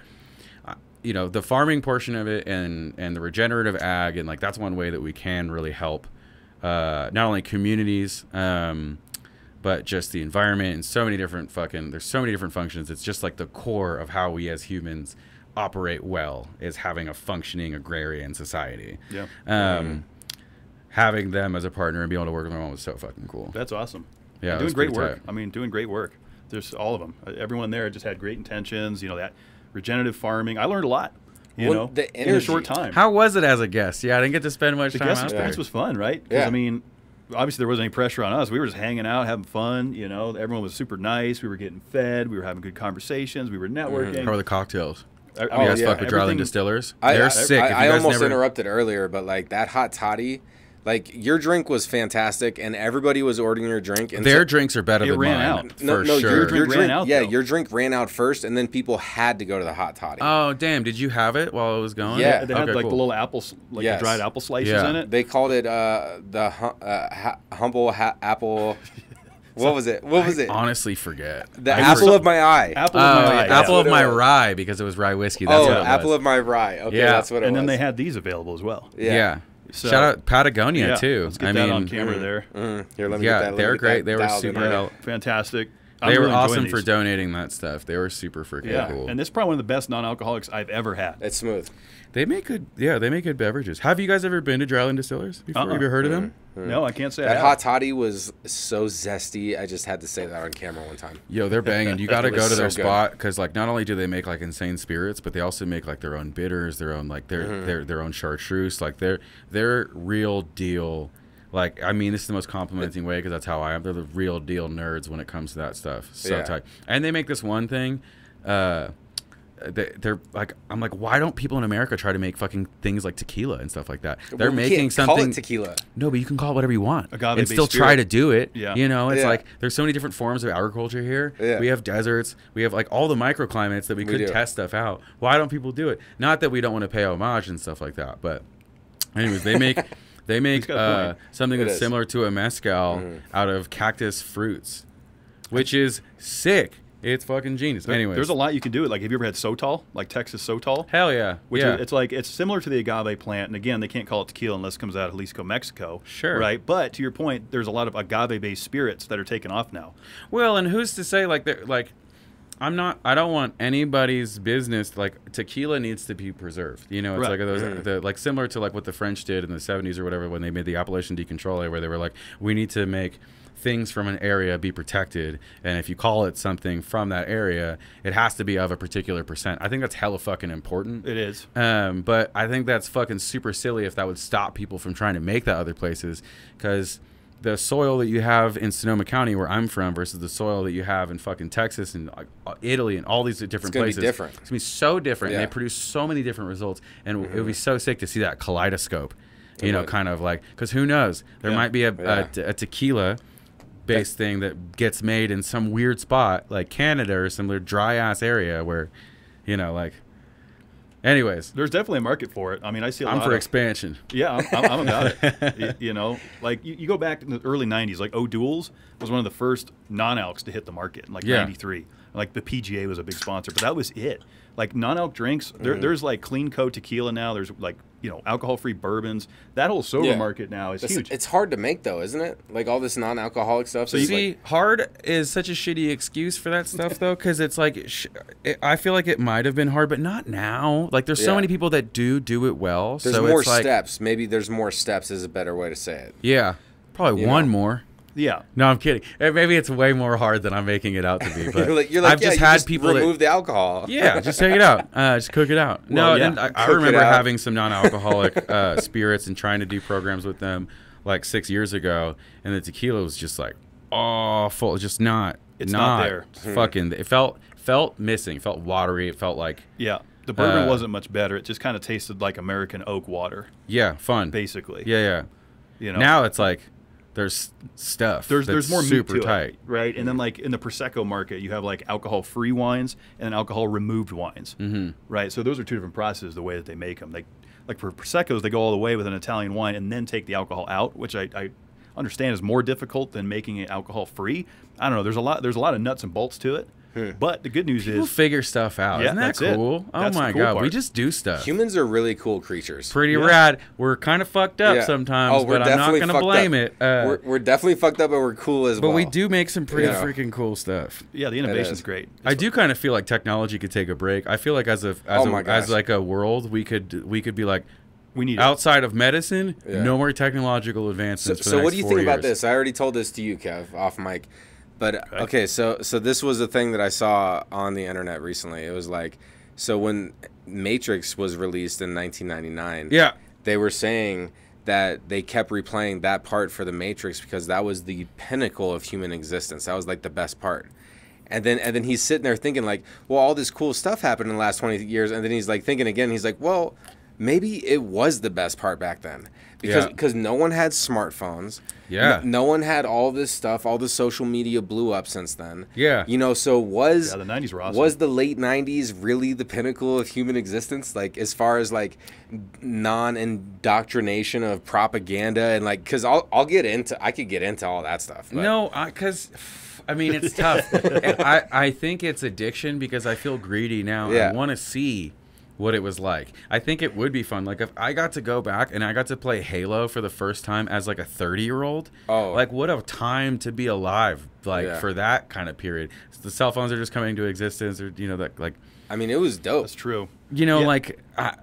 S6: you know, the farming portion of it and the regenerative ag, and like that's one way that we can really help not only communities but just the environment and so many different there's so many different functions. It's just like the core of how we as humans operate well is having a functioning agrarian society. Having them as a partner and being able to work with them was so fucking cool.
S7: That's awesome.
S6: Yeah,
S7: doing great work. I mean, doing great work. There's all of them. Everyone there just had great intentions. You know, that regenerative farming. I learned a lot. You know, in a short time.
S6: How was it as a guest? Yeah, I didn't get to spend much time out there.
S7: The guest experience was fun, right?
S5: Yeah.
S7: I mean, obviously there wasn't any pressure on us. We were just hanging out, having fun. You know, everyone was super nice. We were getting fed. We were having good conversations. We were networking.
S6: How are the cocktails?
S7: You
S6: guys fuck with Dryland Distillers?
S5: They're
S6: sick.
S5: I almost interrupted earlier, but like that hot toddy, Like, your drink was fantastic, and everybody was ordering your drink. And
S6: Their drinks are better than
S7: ran
S6: mine,
S7: out.
S6: for
S5: no,
S6: sure.
S5: your drink
S7: ran out,
S5: Yeah,
S7: though.
S5: your drink ran out first, and then people had to go to the hot tottie.
S6: Oh, damn. Did you have it while it was going?
S5: Yeah.
S7: They had
S6: Okay,
S7: like
S6: cool.
S7: the little apples, like
S5: Yes.
S7: the dried apple slices
S6: Yeah.
S7: in it.
S5: They called it humble apple. What was it? What was it?
S6: Honestly, forget.
S5: The apple of my eye.
S7: Apple of my eye.
S6: Apple of
S5: what it
S6: my
S5: was.
S6: rye, because it was rye whiskey. That's
S5: Oh,
S6: what it
S5: apple
S6: was.
S5: of my rye. Okay,
S6: Yeah.
S5: that's what it
S7: And
S5: was.
S7: then they had these available as well.
S6: Yeah.
S7: So-
S6: Shout out Patagonia,
S7: Yeah,
S6: too.
S7: let's get that on camera there.
S5: Here, let me
S6: Yeah,
S5: get that.
S6: they're
S5: let me get
S6: great.
S5: that
S6: They were
S5: dialed in
S6: super
S5: right now.
S6: help.
S7: Fantastic.
S6: They
S7: I'm
S6: were
S7: really enjoying
S6: awesome for
S7: these.
S6: donating that stuff. They were super freaking
S7: Yeah,
S6: cool.
S7: and this is probably one of the best non-alcoholics I've ever had.
S5: It's smooth.
S6: They make good, they make good beverages. Have you guys ever been to Dryland Distillers before? Have you heard of them?
S7: No, I can't say I
S5: That
S7: have.
S5: hot toddy was so zesty. I just had to say that on camera one time.
S6: Yo, they're banging. You got to
S5: It
S6: go
S5: was
S6: to their
S5: so good.
S6: spot because, like, not only do they make like insane spirits, but they also make like their own bitters, their own like their own chartreuse. Like they're real deal. Like, I mean, this is the most complimenting way because that's how I am. They're the real deal nerds when it comes to that stuff. So
S5: Yeah.
S6: tight. And they make this one thing. They're like, I'm like, why don't people in America try to make fucking things like tequila and stuff like that? They're
S5: Well, we
S6: making
S5: can't call
S6: something.
S5: it tequila.
S6: No, but you can call it whatever you want and
S7: Agave-based
S6: still try
S7: spirit.
S6: to do it.
S7: Yeah.
S6: You know, it's
S5: Yeah.
S6: like there's so many different forms of agriculture here.
S5: Yeah.
S6: We have deserts. We have like all the microclimates that we could
S5: do.
S6: test stuff out. Why don't people do it? Not that we don't want to pay homage and stuff like that, but anyways, they make
S7: got a point.
S6: something
S5: It
S6: that's
S5: is.
S6: similar to a mezcal out of cactus fruits, which is sick. It's fucking genius. Anyways,
S7: There's a lot you can do. Like, have you ever had Sotol? Like Texas Sotol?
S6: hell yeah.
S7: Which
S6: Yeah.
S7: is, it's similar to the agave plant, and again, they can't call it tequila unless it comes out of Jalisco, Mexico.
S6: Sure.
S7: Right, but to your point, there's a lot of agave-based spirits that are taken off now.
S6: Well, and who's to say like I don't want anybody's business. Like, tequila needs to be preserved. You know, it's
S7: Right.
S6: like those like similar to like what the French did in the 70s or whatever when they made the Appellation de Controle, where they were like, we need to make things from an area be protected, and if you call it something from that area, it has to be of a particular percent. I think that's hella fucking important.
S7: It is.
S6: But I think that's fucking super silly if that would stop people from trying to make that other places, because the soil that you have in Sonoma County, where I'm from, versus the soil that you have in fucking Texas and Italy and all these different
S5: gonna be
S6: places,
S5: different.
S6: It's gonna be so different.
S5: Yeah.
S6: And they produce so many different results, and it would be so sick to see that kaleidoscope. You know,
S5: would.
S6: kind of like, because who knows? There
S7: Yeah.
S6: might be a
S5: Yeah.
S6: tequila based thing that gets made in some weird spot like Canada or some dry ass area where, you know, like. Anyways,
S7: There's definitely a market for it. I mean, I see a
S6: I'm
S7: lot
S6: for
S7: of
S6: expansion.
S7: Yeah, I'm about it. You know, like you go back in the early '90s, like O'Doul's was one of the first non-alcs to hit the market in like
S6: Yeah.
S7: '93. Like the PGA was a big sponsor, but that was it. Like non-alc drinks, there's like Clean Co tequila now. There's like, you know, alcohol-free bourbons. That whole sober
S5: Yeah.
S7: market now is huge.
S5: It's hard to make though, isn't it? Like all this non-alcoholic stuff.
S6: So
S5: is
S6: see,
S5: like,
S6: hard is such a shitty excuse for that stuff, though, because it's like I feel like it might have been hard, but not now. Like, there's so
S5: Yeah.
S6: many people that do it well.
S5: there's
S6: so
S5: more
S6: it's like,
S5: steps. Maybe there's more steps is a better way to say it.
S6: Yeah, probably
S5: You
S6: one
S5: know.
S6: more.
S7: Yeah.
S6: No, I'm kidding. Maybe it's way more hard than I'm making it out to be. But
S5: You're like,
S6: I've
S5: yeah,
S6: just
S5: you
S6: had
S5: just
S6: people
S5: remove the alcohol.
S6: Yeah, just take it out. Just cook it out.
S7: Well,
S6: No,
S7: yeah.
S6: and I
S5: Cook it
S6: remember
S5: out.
S6: having some non-alcoholic spirits and trying to do programs with them like 6 years ago, and the tequila was just like awful. Just not.
S7: It's not there.
S6: Fucking. It felt missing. Felt watery. It felt like
S7: Yeah. The bourbon wasn't much better. It just kind of tasted like American oak water,
S6: fun.
S7: basically.
S6: Yeah.
S7: You know.
S6: Now it's like there's stuff.
S7: There's
S6: that's
S7: more meat
S6: super
S7: to
S6: tight.
S7: it, right? And then like in the prosecco market, you have like alcohol-free wines and alcohol-removed wines, right? So those are two different processes. The way that they make them, like for proseccos, they go all the way with an Italian wine and then take the alcohol out, which I understand is more difficult than making it alcohol-free. I don't know. There's a lot of nuts and bolts to it, but the good news
S6: People
S7: is
S6: figure stuff out.
S7: Yeah,
S6: Isn't that
S7: that's it.
S6: cool? Oh
S7: That's the
S6: my
S7: cool
S6: god, we
S7: part.
S6: just do stuff.
S5: Humans are really cool creatures.
S6: Pretty
S7: Yeah.
S6: rad. We're kind of fucked up
S5: Yeah.
S6: sometimes,
S5: Oh, we're
S6: but I'm not
S5: definitely
S6: going to
S5: fucked
S6: blame
S5: up.
S6: it.
S5: We're definitely fucked up, but we're cool as
S6: but
S5: well.
S6: we do make some pretty
S5: Yeah.
S6: freaking cool stuff.
S7: yeah, the
S5: is.
S7: innovation's great.
S6: I do kind of feel like technology could take a break. I feel like as
S5: Oh my gosh.
S6: like a world, we could be like
S7: We need it.
S6: outside of medicine,
S5: Yeah.
S6: no more technological advancements. for the
S5: So what
S6: next
S5: do you
S6: 4
S5: think about
S6: years.
S5: this? I already told this to you, Kev, off mic. But okay, so this was a thing that I saw on the internet recently. It was like, so when Matrix was released in 1999,
S6: Yeah.
S5: they were saying that they kept replaying that part for the Matrix because that was the pinnacle of human existence. That was like the best part. And then he's sitting there thinking like, well, all this cool stuff happened in the last 20 years. And then he's like thinking again, he's like, well, maybe it was the best part back then. Because no one had smartphones.
S6: Yeah.
S5: No one had all this stuff. All the social media blew up since then.
S6: Yeah.
S5: You know, so
S7: the 90s were awesome.
S5: Was the late 90s really the pinnacle of human existence? Like, as far as, like, non-indoctrination of propaganda and, like, because I could get into all that stuff. But.
S6: No, because... I mean, it's tough. I think it's addiction because I feel greedy now.
S5: Yeah.
S6: I want to see what it was like. I think it would be fun. Like, if I got to go back and I got to play Halo for the first time as, like, a 30-year-old, like, what a time to be alive, like, for that kind of period. The cell phones are just coming into existence, or, you know, that, like...
S5: I mean, it was dope.
S7: That's true.
S6: You know, like,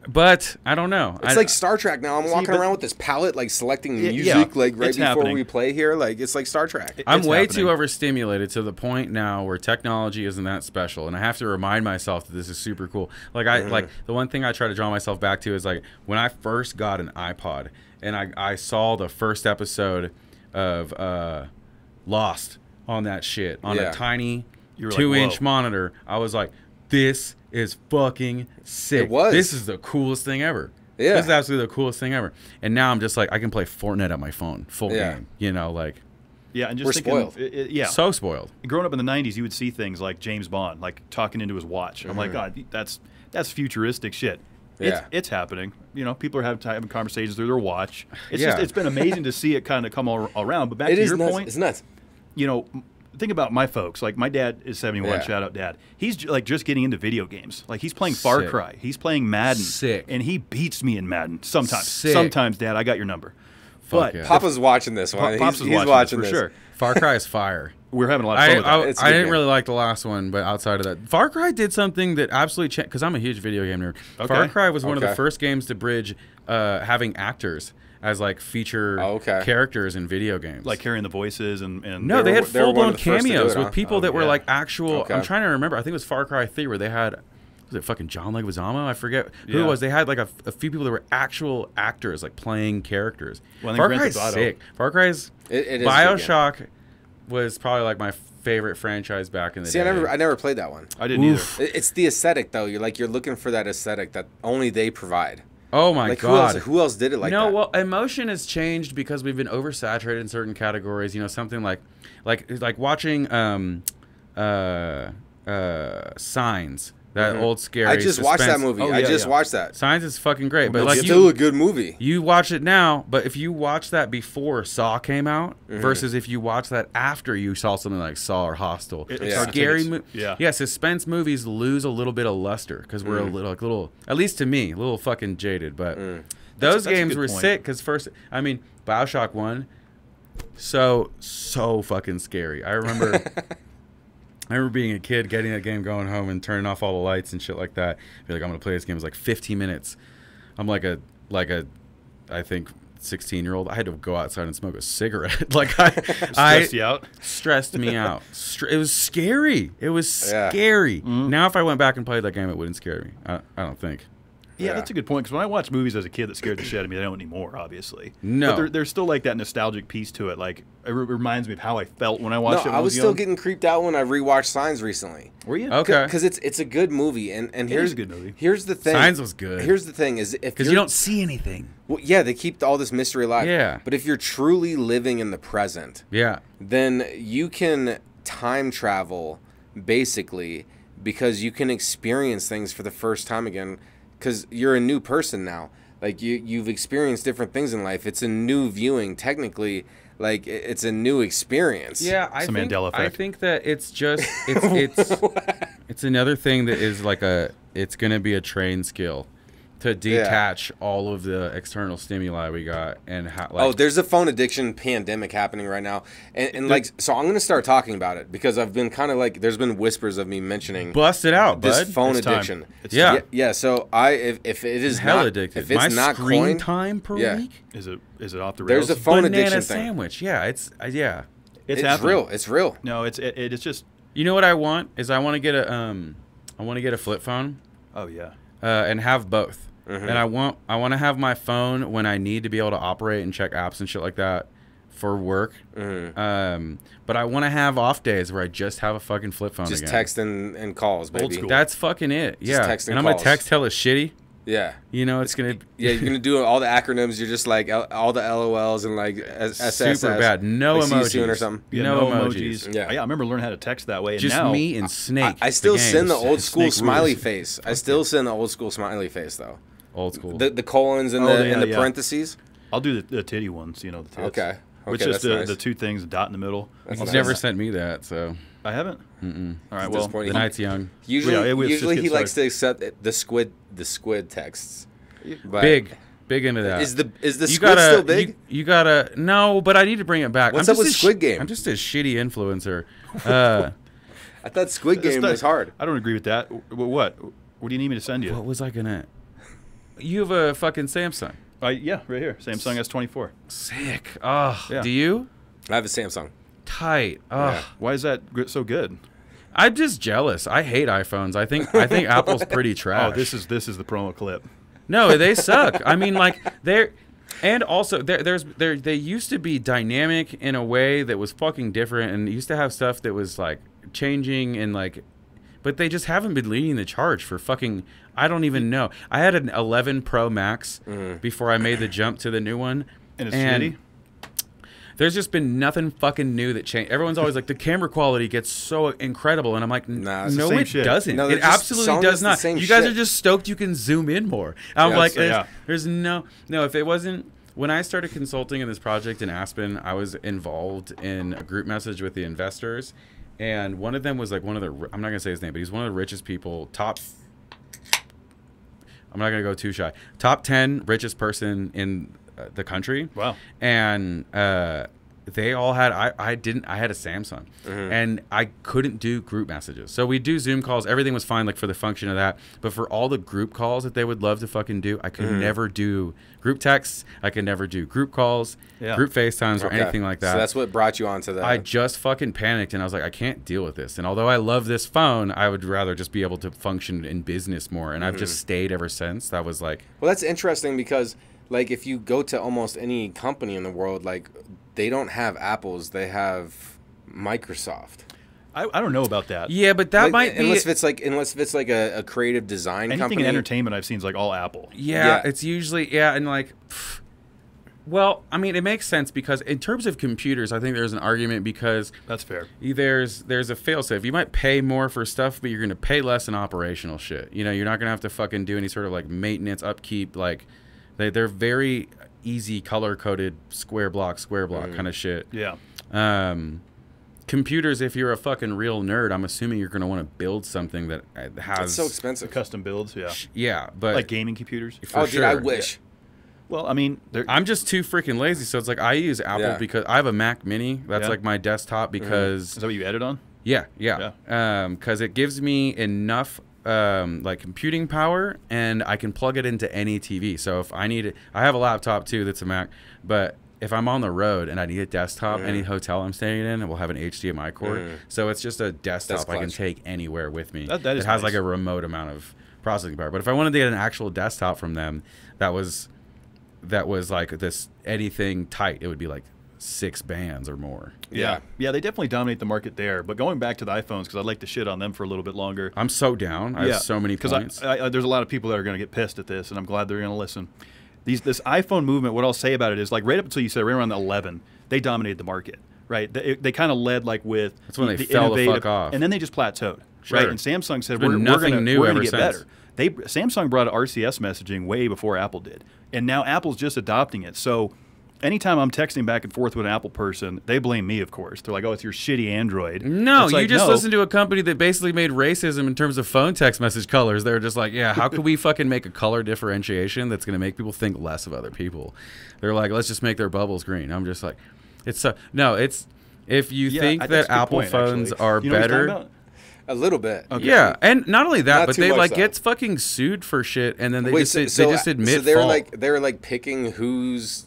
S6: but I don't know.
S5: It's like Star Trek now. I'm walking around with this palette, like, selecting music, like, right before we play here. Like, it's like Star Trek.
S6: I'm way too overstimulated to the point now where technology isn't that special, and I have to remind myself that this is super cool. Like, like, the one thing I try to draw myself back to is, like, when I first got an iPod, and I saw the first episode of Lost on that shit, on a tiny 2-inch monitor. I was like, this is fucking sick.
S5: It was.
S6: This is the coolest thing ever.
S5: Yeah.
S6: This is absolutely the coolest thing ever. And now I'm just like, I can play Fortnite on my phone, full game. You know, like.
S7: Yeah, and just
S5: we're
S7: thinking,
S5: spoiled.
S6: So spoiled.
S7: Growing up in the 90s, you would see things like James Bond, like talking into his watch. I'm like, God, that's futuristic shit. It's happening. You know, people are having conversations through their watch. It's just, it's been amazing to see it kind of come all around. But back to your point.
S5: It's nuts.
S7: You know, think about my folks. Like, my dad is 71. Shout out, Dad. He's like just getting into video games. Like, he's playing Far Cry. He's playing Madden. And he beats me in Madden sometimes. Sometimes, Dad, I got your number. But
S5: Papa's watching this one.
S7: He's watching this for sure.
S6: Far Cry is fire.
S7: We're having a lot of fun with that.
S6: I didn't really like the last one, but outside of that, Far Cry did something that absolutely changed, because I'm a huge video game nerd. Far Cry was one of the first games to bridge having actors as, like, feature characters in video games,
S7: like carrying the voices and
S6: no, they had full-blown cameos with people that were like actual. I'm trying to remember. I think it was Far Cry 3 where they had, was it fucking John Leguizamo? I forget who it was. They had like a few people that were actual actors, like playing characters. Well, Far Cry's sick. Far Cry's BioShock was probably like my favorite franchise back in the day.
S5: I never played that one.
S7: I didn't either.
S5: It's the aesthetic though. You're looking for that aesthetic that only they provide.
S6: Oh my God!
S5: Who else did it like that?
S6: No, well, emotion has changed because we've been oversaturated in certain categories. You know, something like watching Signs. That old scary.
S5: I just watched that movie.
S7: Oh,
S5: I just watched that.
S6: Signs is fucking great, but
S5: it's still a good movie.
S6: You watch it now, but if you watch that before Saw came out versus if you watch that after you saw something like Saw or Hostel, scary. Suspense movies lose a little bit of luster because we're a little, at least to me, a little fucking jaded. But those games were sick because first, I mean, BioShock 1, so fucking scary. I remember. I remember being a kid, getting that game, going home, and turning off all the lights and shit like that. Be like, I'm gonna play this game. It was like 15 minutes. I'm like a, I think 16-year-old. I had to go outside and smoke a cigarette. Like
S7: stressed you out.
S6: Stressed me out. It was scary. It was scary. Now, if I went back and played that game, it wouldn't scare me. I don't think.
S7: Yeah, that's a good point. Because when I watched movies as a kid that scared the shit out of me, they don't anymore, obviously.
S6: No.
S7: But there's still like that nostalgic piece to it. Like, it reminds me of how I felt when I watched it when
S5: I was still
S7: young.
S5: getting creeped out when I rewatched Signs recently.
S7: Were you?
S6: Okay.
S5: Because it's a good movie. And here's
S7: a good movie.
S5: Here's the thing.
S6: Signs was good.
S5: Here's the thing is if
S6: because you don't see anything.
S5: Well, yeah, they keep all this mystery alive.
S6: Yeah.
S5: But if you're truly living in the present, then you can time travel basically because you can experience things for the first time again because you're a new person now. Like you've experienced different things in life. It's a new viewing technically. Like it's a new experience.
S6: Yeah, I think that it's just it's another thing that is like it's gonna be a trained skill to detach all of the external stimuli we got and how. Like,
S5: there's a phone addiction pandemic happening right now, and like so I'm gonna start talking about it because I've been kind of like there's been whispers of me mentioning
S6: bust it out,
S5: this
S6: bud.
S5: phone
S6: it's
S5: addiction.
S6: Yeah.
S5: So if it is
S6: hell
S5: not
S6: addicted,
S5: if it's
S6: my
S5: not
S6: screen
S5: coined,
S6: time per week
S7: is it off the rails?
S5: There's a phone
S6: Banana
S5: addiction
S6: sandwich.
S5: thing.
S6: Yeah, it's
S5: It's real. It's real.
S7: No, it's just.
S6: You know what I want is I want to get a flip phone.
S7: Oh yeah.
S6: And have both. And I want to have my phone when I need to be able to operate and check apps and shit like that for work. But I want to have off days where I just have a fucking flip phone.
S5: Just
S6: again.
S5: text and calls, baby.
S7: Old school.
S6: That's fucking it.
S5: Just text and
S6: I'm
S5: calls.
S6: gonna text hella shitty.
S5: Yeah.
S6: You know, it's gonna.
S5: Yeah, you're gonna do all the acronyms. You're just like all the LOLs and like SSS.
S6: Super bad. No
S5: like, see you
S6: emojis
S5: soon or something.
S7: Yeah,
S6: no emojis.
S5: Yeah.
S7: I remember learning how to text that way. And
S6: Just
S7: now,
S6: me and Snake.
S5: I still
S6: the
S5: send the
S6: gang.
S5: old school
S7: Snake
S5: smiley
S7: rules.
S5: face. I still send the old school smiley face though.
S6: Old school.
S5: The colons and the parentheses.
S7: I'll do the titty ones. You know, the tits.
S5: Okay.
S7: Which
S5: Okay,
S7: is
S5: that's nice.
S7: the two things, a dot in the middle.
S5: That's
S6: He's
S5: nice.
S6: never sent me that, so
S7: I haven't. All right. Well,
S5: disappointing.
S6: the night's young.
S5: Usually,
S7: Yeah, let's just
S5: usually
S7: get
S5: he likes to
S7: started.
S5: accept the squid texts. But
S6: Big into that.
S5: Is the
S6: You
S5: squid
S6: gotta,
S5: still big?
S6: You gotta no, but I need to bring it back.
S5: What's
S6: I'm
S5: up
S6: just
S5: with
S6: a
S5: Squid Game?
S6: I'm just a shitty influencer.
S5: I thought Squid Game was hard.
S7: I don't agree with that. What? What do you need me to send you?
S6: What was I gonna? You have a fucking Samsung.
S7: Yeah, right here. Samsung S24.
S6: Sick. Oh,
S7: Yeah.
S6: do you?
S5: I have a Samsung.
S6: Tight. Oh,
S5: Yeah.
S7: Why is that so good?
S6: I'm just jealous. I hate iPhones. I think Apple's pretty trash.
S7: Oh, this is the promo clip.
S6: No, they suck. I mean, like they're, and also they used to be dynamic in a way that was fucking different, and used to have stuff that was like changing and like, but they just haven't been leading the charge for fucking. I don't even know. I had an 11 Pro Max before I made the jump to the new one,
S7: And it's shitty?
S6: There's just been nothing fucking new that changed. Everyone's always like, the camera quality gets so incredible. And I'm like,
S5: Nah, it's the
S6: no,
S7: same
S6: it
S7: shit.
S6: doesn't.
S5: No, they're
S6: it
S5: just
S6: absolutely
S5: selling
S6: does
S5: us the
S6: not.
S5: same
S6: You guys
S5: shit.
S6: are just stoked you can zoom in more. I'm
S5: Yeah,
S6: like,
S5: so, yeah.
S6: there's no, if it wasn't, when I started consulting in this project in Aspen, I was involved in a group message with the investors. And one of them was like one of the, I'm not going to say his name, but he's one of the richest people, I'm not going to go too shy. Top 10 richest person in the country.
S7: Wow.
S6: And they all had, I had a Samsung. And I couldn't do group messages. So we do Zoom calls. Everything was fine, like for the function of that. But for all the group calls that they would love to fucking do, I could never do group texts. I could never do group calls, group FaceTimes, or
S5: Okay.
S6: anything like that.
S5: So that's what brought you onto that.
S6: I just fucking panicked, and I was like, I can't deal with this. And although I love this phone, I would rather just be able to function in business more. And I've just stayed ever since. That was like,
S5: Well, that's interesting because, like, if you go to almost any company in the world, like, they don't have Apples, they have Microsoft.
S7: I don't know about that.
S6: yeah, but that
S5: Like,
S6: might be.
S5: unless it's like a creative design
S7: Anything
S5: company.
S7: in entertainment I've seen is like all Apple.
S6: Yeah, it's usually and like, well, I mean, it makes sense because in terms of computers, I think there's an argument because
S7: That's fair.
S6: there's a failsafe. You might pay more for stuff, but you're gonna pay less in operational shit. You know, you're not gonna have to fucking do any sort of like maintenance, upkeep. Like, they're very easy color coded square block kind of shit.
S7: Yeah.
S6: Computers, if you're a fucking real nerd, I'm assuming you're gonna want to build something that has
S5: It's so expensive.
S7: Custom builds, yeah.
S6: yeah, but
S7: Like gaming computers.
S6: for
S5: Oh,
S6: sure.
S5: dude, I wish.
S7: Well, I mean,
S6: I'm just too freaking lazy, so it's like I use Apple
S5: Yeah.
S6: because I have a Mac Mini. That's
S7: Yeah.
S6: like my desktop because
S7: is that what you edit on?
S6: yeah, because it gives me enough like computing power, and I can plug it into any TV. So if I need it, I have a laptop too that's a Mac, but if I'm on the road and I need a desktop, any hotel I'm staying in will have an HDMI cord. So it's just a desktop I can
S5: clutch.
S6: take anywhere with me.
S7: That is
S6: it has
S7: nice.
S6: like a remote amount of processing power. But if I wanted to get an actual desktop from them, that was like this anything tight, it would be like 6 bands or more.
S5: Yeah.
S7: Yeah, they definitely dominate the market there. But going back to the iPhones, because I'd like to shit on them for a little bit longer.
S6: I'm so down. I have so many points.
S7: Because there's a lot of people that are going to get pissed at this, and I'm glad they're going to listen. This iPhone movement, what I'll say about it is, like, right up until you said right around the 11, they dominated the market, right? They kind of led, like, with
S6: That's when they
S7: the
S6: fell the fuck
S7: innovative,
S6: off.
S7: and then they just plateaued,
S6: Sure.
S7: right? And Samsung said,
S6: There's been nothing new
S7: we're
S6: ever
S7: gonna get
S6: since.
S7: better. Samsung brought RCS messaging way before Apple did, and now Apple's just adopting it. So anytime I'm texting back and forth with an Apple person, they blame me, of course. They're like, "Oh, it's your shitty Android."
S6: No,
S7: It's
S6: you
S7: like,
S6: just
S7: no.
S6: listened to a company that basically made racism in terms of phone text message colors. They were just like, yeah, how could we fucking make a color differentiation that's going to make people think less of other people? They're like, let's just make their bubbles green. I'm just like, it's if you
S7: Yeah,
S6: think
S7: I think that's
S6: that
S7: a good
S6: Apple
S7: point,
S6: phones
S7: actually.
S6: are
S7: You know what he's talking
S6: better.
S7: about?
S5: A little bit.
S7: Okay.
S6: Yeah, and not only that,
S5: Not
S6: but
S5: too
S6: they
S5: much,
S6: like
S5: though.
S6: get fucking sued for shit, and then they
S5: Wait,
S6: just
S5: so
S6: they just admit
S5: so they're
S6: fault.
S5: they're like picking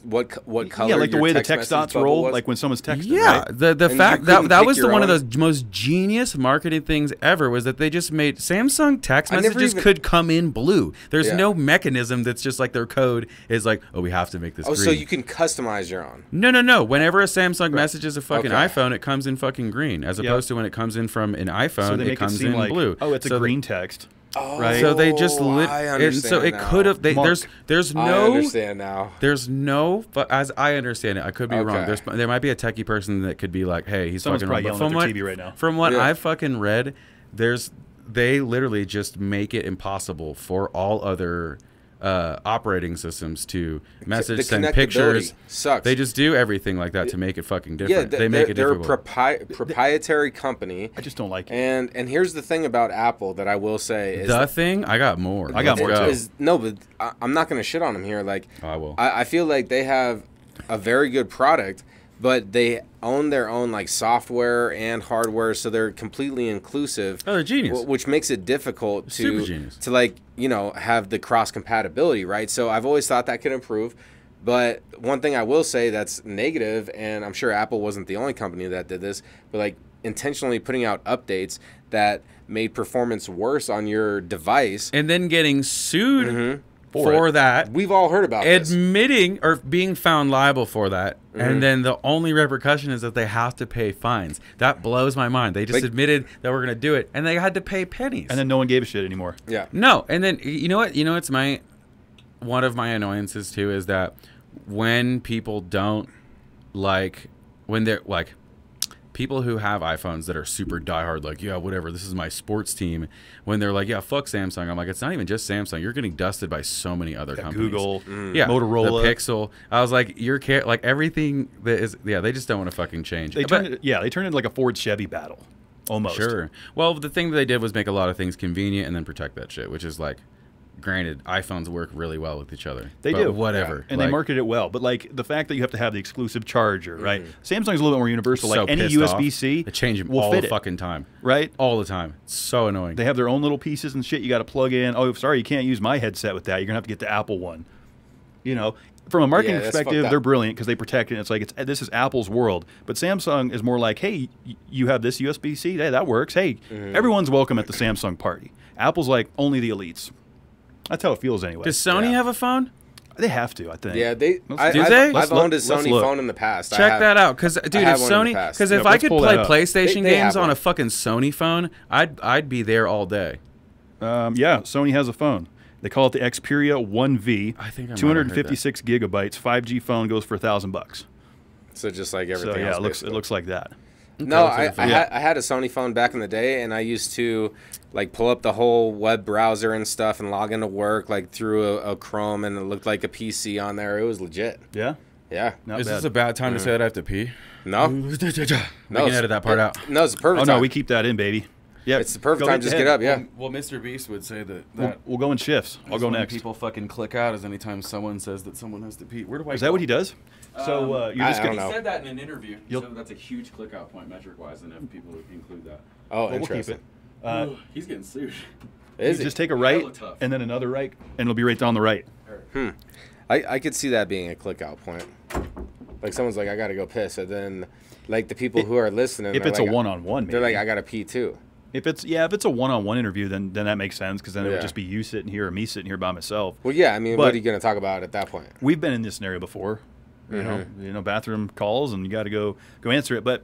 S5: what color.
S7: Yeah, like the
S5: your
S7: way the
S5: text
S7: text
S5: message
S7: dots
S5: bubble
S7: roll,
S5: was?
S7: like when someone's texting.
S6: Yeah,
S7: right?
S6: the
S5: And
S6: fact
S5: you
S6: that
S5: couldn't pick
S6: was
S5: your
S6: one of
S5: own?
S6: the most genius marketing things ever was that they just made Samsung text
S5: I never
S6: messages
S5: even-
S6: could come in blue. There's
S5: Yeah.
S6: no mechanism that's just like their code is like, oh, we have to make this
S5: Oh,
S6: green.
S5: so you can customize your own.
S6: No. Whenever a Samsung messages a fucking
S5: Okay.
S6: iPhone, it comes in fucking green, as opposed to when it comes in from an iPhone,
S7: So they
S6: it
S7: make it
S6: comes
S7: seem
S6: in
S7: like,
S6: blue.
S7: oh, it's
S6: So
S7: a green text.
S5: Oh,
S7: right?
S6: So they just
S5: I understand
S6: so it
S5: now.
S6: could have.
S7: Mark.
S6: There's
S5: I
S6: no.
S5: understand now.
S6: There's no, but as I understand it, I could be wrong.
S5: Okay.
S6: There might be a techie person that could be like, "Hey, he's
S7: Someone's
S6: fucking
S7: probably
S6: wrong."
S7: yelling
S6: But
S7: at their TV right now.
S6: From what
S5: Yeah.
S6: I fucking read, they literally just make it impossible for all other operating systems to message,
S5: The
S6: send
S5: connectability
S6: pictures.
S5: sucks.
S6: They just do everything like that to make it fucking
S5: Yeah,
S6: different. They make it
S5: they're a
S6: difficult.
S5: proprietary company.
S7: I just don't like it.
S5: And here's the thing about Apple that I will say is
S6: The thing, I got more.
S7: I got
S6: Let's
S7: more,
S6: go.
S7: too.
S5: no, but I'm not going to shit on them here. Like,
S6: I will.
S5: I feel like they have a very good product, but they own their own like software and hardware, so they're completely inclusive.
S6: Oh, they're genius.
S5: Which makes it difficult
S6: Super
S5: to
S6: genius.
S5: like, you know, have the cross compatibility, right? So I've always thought that could improve. But one thing I will say that's negative, and I'm sure Apple wasn't the only company that did this, but like intentionally putting out updates that made performance worse on your device.
S6: And then getting sued
S5: Mm-hmm.
S6: for that.
S5: We've all heard about this.
S6: Admitting or being found liable for that,
S5: Mm-hmm.
S6: and then the only repercussion is that they have to pay fines. That blows my mind. They just
S5: Like-
S6: admitted that we're gonna do it, and they had to pay pennies.
S7: And then no one gave a shit anymore.
S5: Yeah.
S6: no, and then you know what? It's one of my annoyances too is that when people don't when they're like. People who have iPhones that are super diehard, like, yeah, whatever, this is my sports team. When they're like, yeah, fuck Samsung. I'm like, it's not even just Samsung. You're getting dusted by so many other companies.
S7: Google,
S6: Yeah,
S7: Motorola.
S6: the Pixel. I was like, like everything that is, yeah, they just don't want to fucking change.
S7: They
S6: But-
S7: turned it into like a Ford Chevy battle, almost.
S6: Sure. Well, the thing that they did was make a lot of things convenient and then protect that shit, which is like, granted, iPhones work really well with each other.
S7: They
S6: but
S7: do.
S6: Whatever.
S7: And
S6: Like,
S7: they market it well. But like the fact that you have to have the exclusive charger, right? Samsung's a little bit more universal.
S6: so
S7: Like any
S6: pissed off.
S7: USB-C,
S6: They change them
S7: will
S6: all
S7: fit
S6: the
S7: it,
S6: fucking time.
S7: right?
S6: All the time. It's so annoying.
S7: They have their own little pieces and shit you got to plug in. Oh, sorry, you can't use my headset with that. You're gonna have to get the Apple one. You know, from a marketing
S5: Yeah, that's
S7: perspective,
S5: fucked up.
S7: they're brilliant because they protect it. It's like this is Apple's world, but Samsung is more like, hey, you have this USB-C, hey, that works. Hey, everyone's welcome at the Samsung party. Apple's like only the elites. That's how it feels anyway.
S6: Does Sony have a phone?
S7: They have to, I think.
S5: Yeah, they.
S7: Let's-
S5: I,
S6: Do
S5: I've,
S6: they?
S5: I've
S7: Let's
S5: owned a
S7: look. Let's
S5: Sony
S7: look.
S5: phone in the past.
S6: Check that out, because dude, if
S5: have one in the
S6: Sony,
S5: past.
S6: because
S7: Yeah,
S6: if I
S7: let's
S6: could
S7: pull
S6: play
S7: that up.
S6: PlayStation
S5: They
S6: games
S5: have
S6: on
S5: one.
S6: a fucking Sony phone, I'd be there all day.
S7: Yeah, Sony has a phone. They call it the Xperia 1V.
S6: I think I might have heard that.
S7: 256 gigabytes, 5G phone goes for $1,000.
S5: So just like everything
S7: So yeah,
S5: else.
S7: it
S5: basically.
S7: looks like that.
S5: No,
S6: that's
S5: I,
S6: what
S5: I, I had a Sony phone back in the day, and I used to like pull up the whole web browser and stuff and log into work like through a Chrome, and it looked like a PC on there. It was legit.
S7: Yeah,
S5: Yeah.
S7: not
S6: Is
S7: bad.
S6: this a bad time to say that I have to pee?
S5: No.
S6: We can
S5: it's-
S6: edit that part out.
S5: No, it's the perfect
S7: Oh
S5: time.
S7: no, we keep that in, baby. Yeah,
S5: It's the perfect
S7: go
S5: time. Just
S7: ahead.
S5: get up. Yeah.
S6: Well, Mr. Beast would say that.
S7: We'll go in shifts. I'll go
S6: when
S7: next.
S6: People fucking click out is anytime someone says that someone has to pee. Where do I?
S7: Is that what he does? So you're just
S5: I
S7: gonna.
S5: don't know.
S6: He said that in an interview.
S7: You'll-
S6: So that's a huge click out point metric wise, and if people include that.
S5: Oh,
S7: Well, we'll keep
S5: interesting.
S7: it.
S6: He's getting sued.
S5: Is
S7: You
S5: it?
S7: just take a right
S6: look tough.
S7: and then another right, and it'll be right down the right.
S5: I could see that being a click out point. Like someone's like, I gotta go piss, and then like the people who are listening,
S7: If
S5: they're
S7: it's
S5: like,
S7: a one-on-one,
S5: they're like,
S7: maybe.
S5: I gotta pee too.
S7: If it's a one-on-one interview, then that makes sense because then it
S5: Yeah.
S7: would just be you sitting here or me sitting here by myself.
S5: Well, yeah. I mean,
S7: But-
S5: what are you gonna talk about at that point?
S7: We've been in this scenario before. You know, bathroom calls and you got to go answer it. But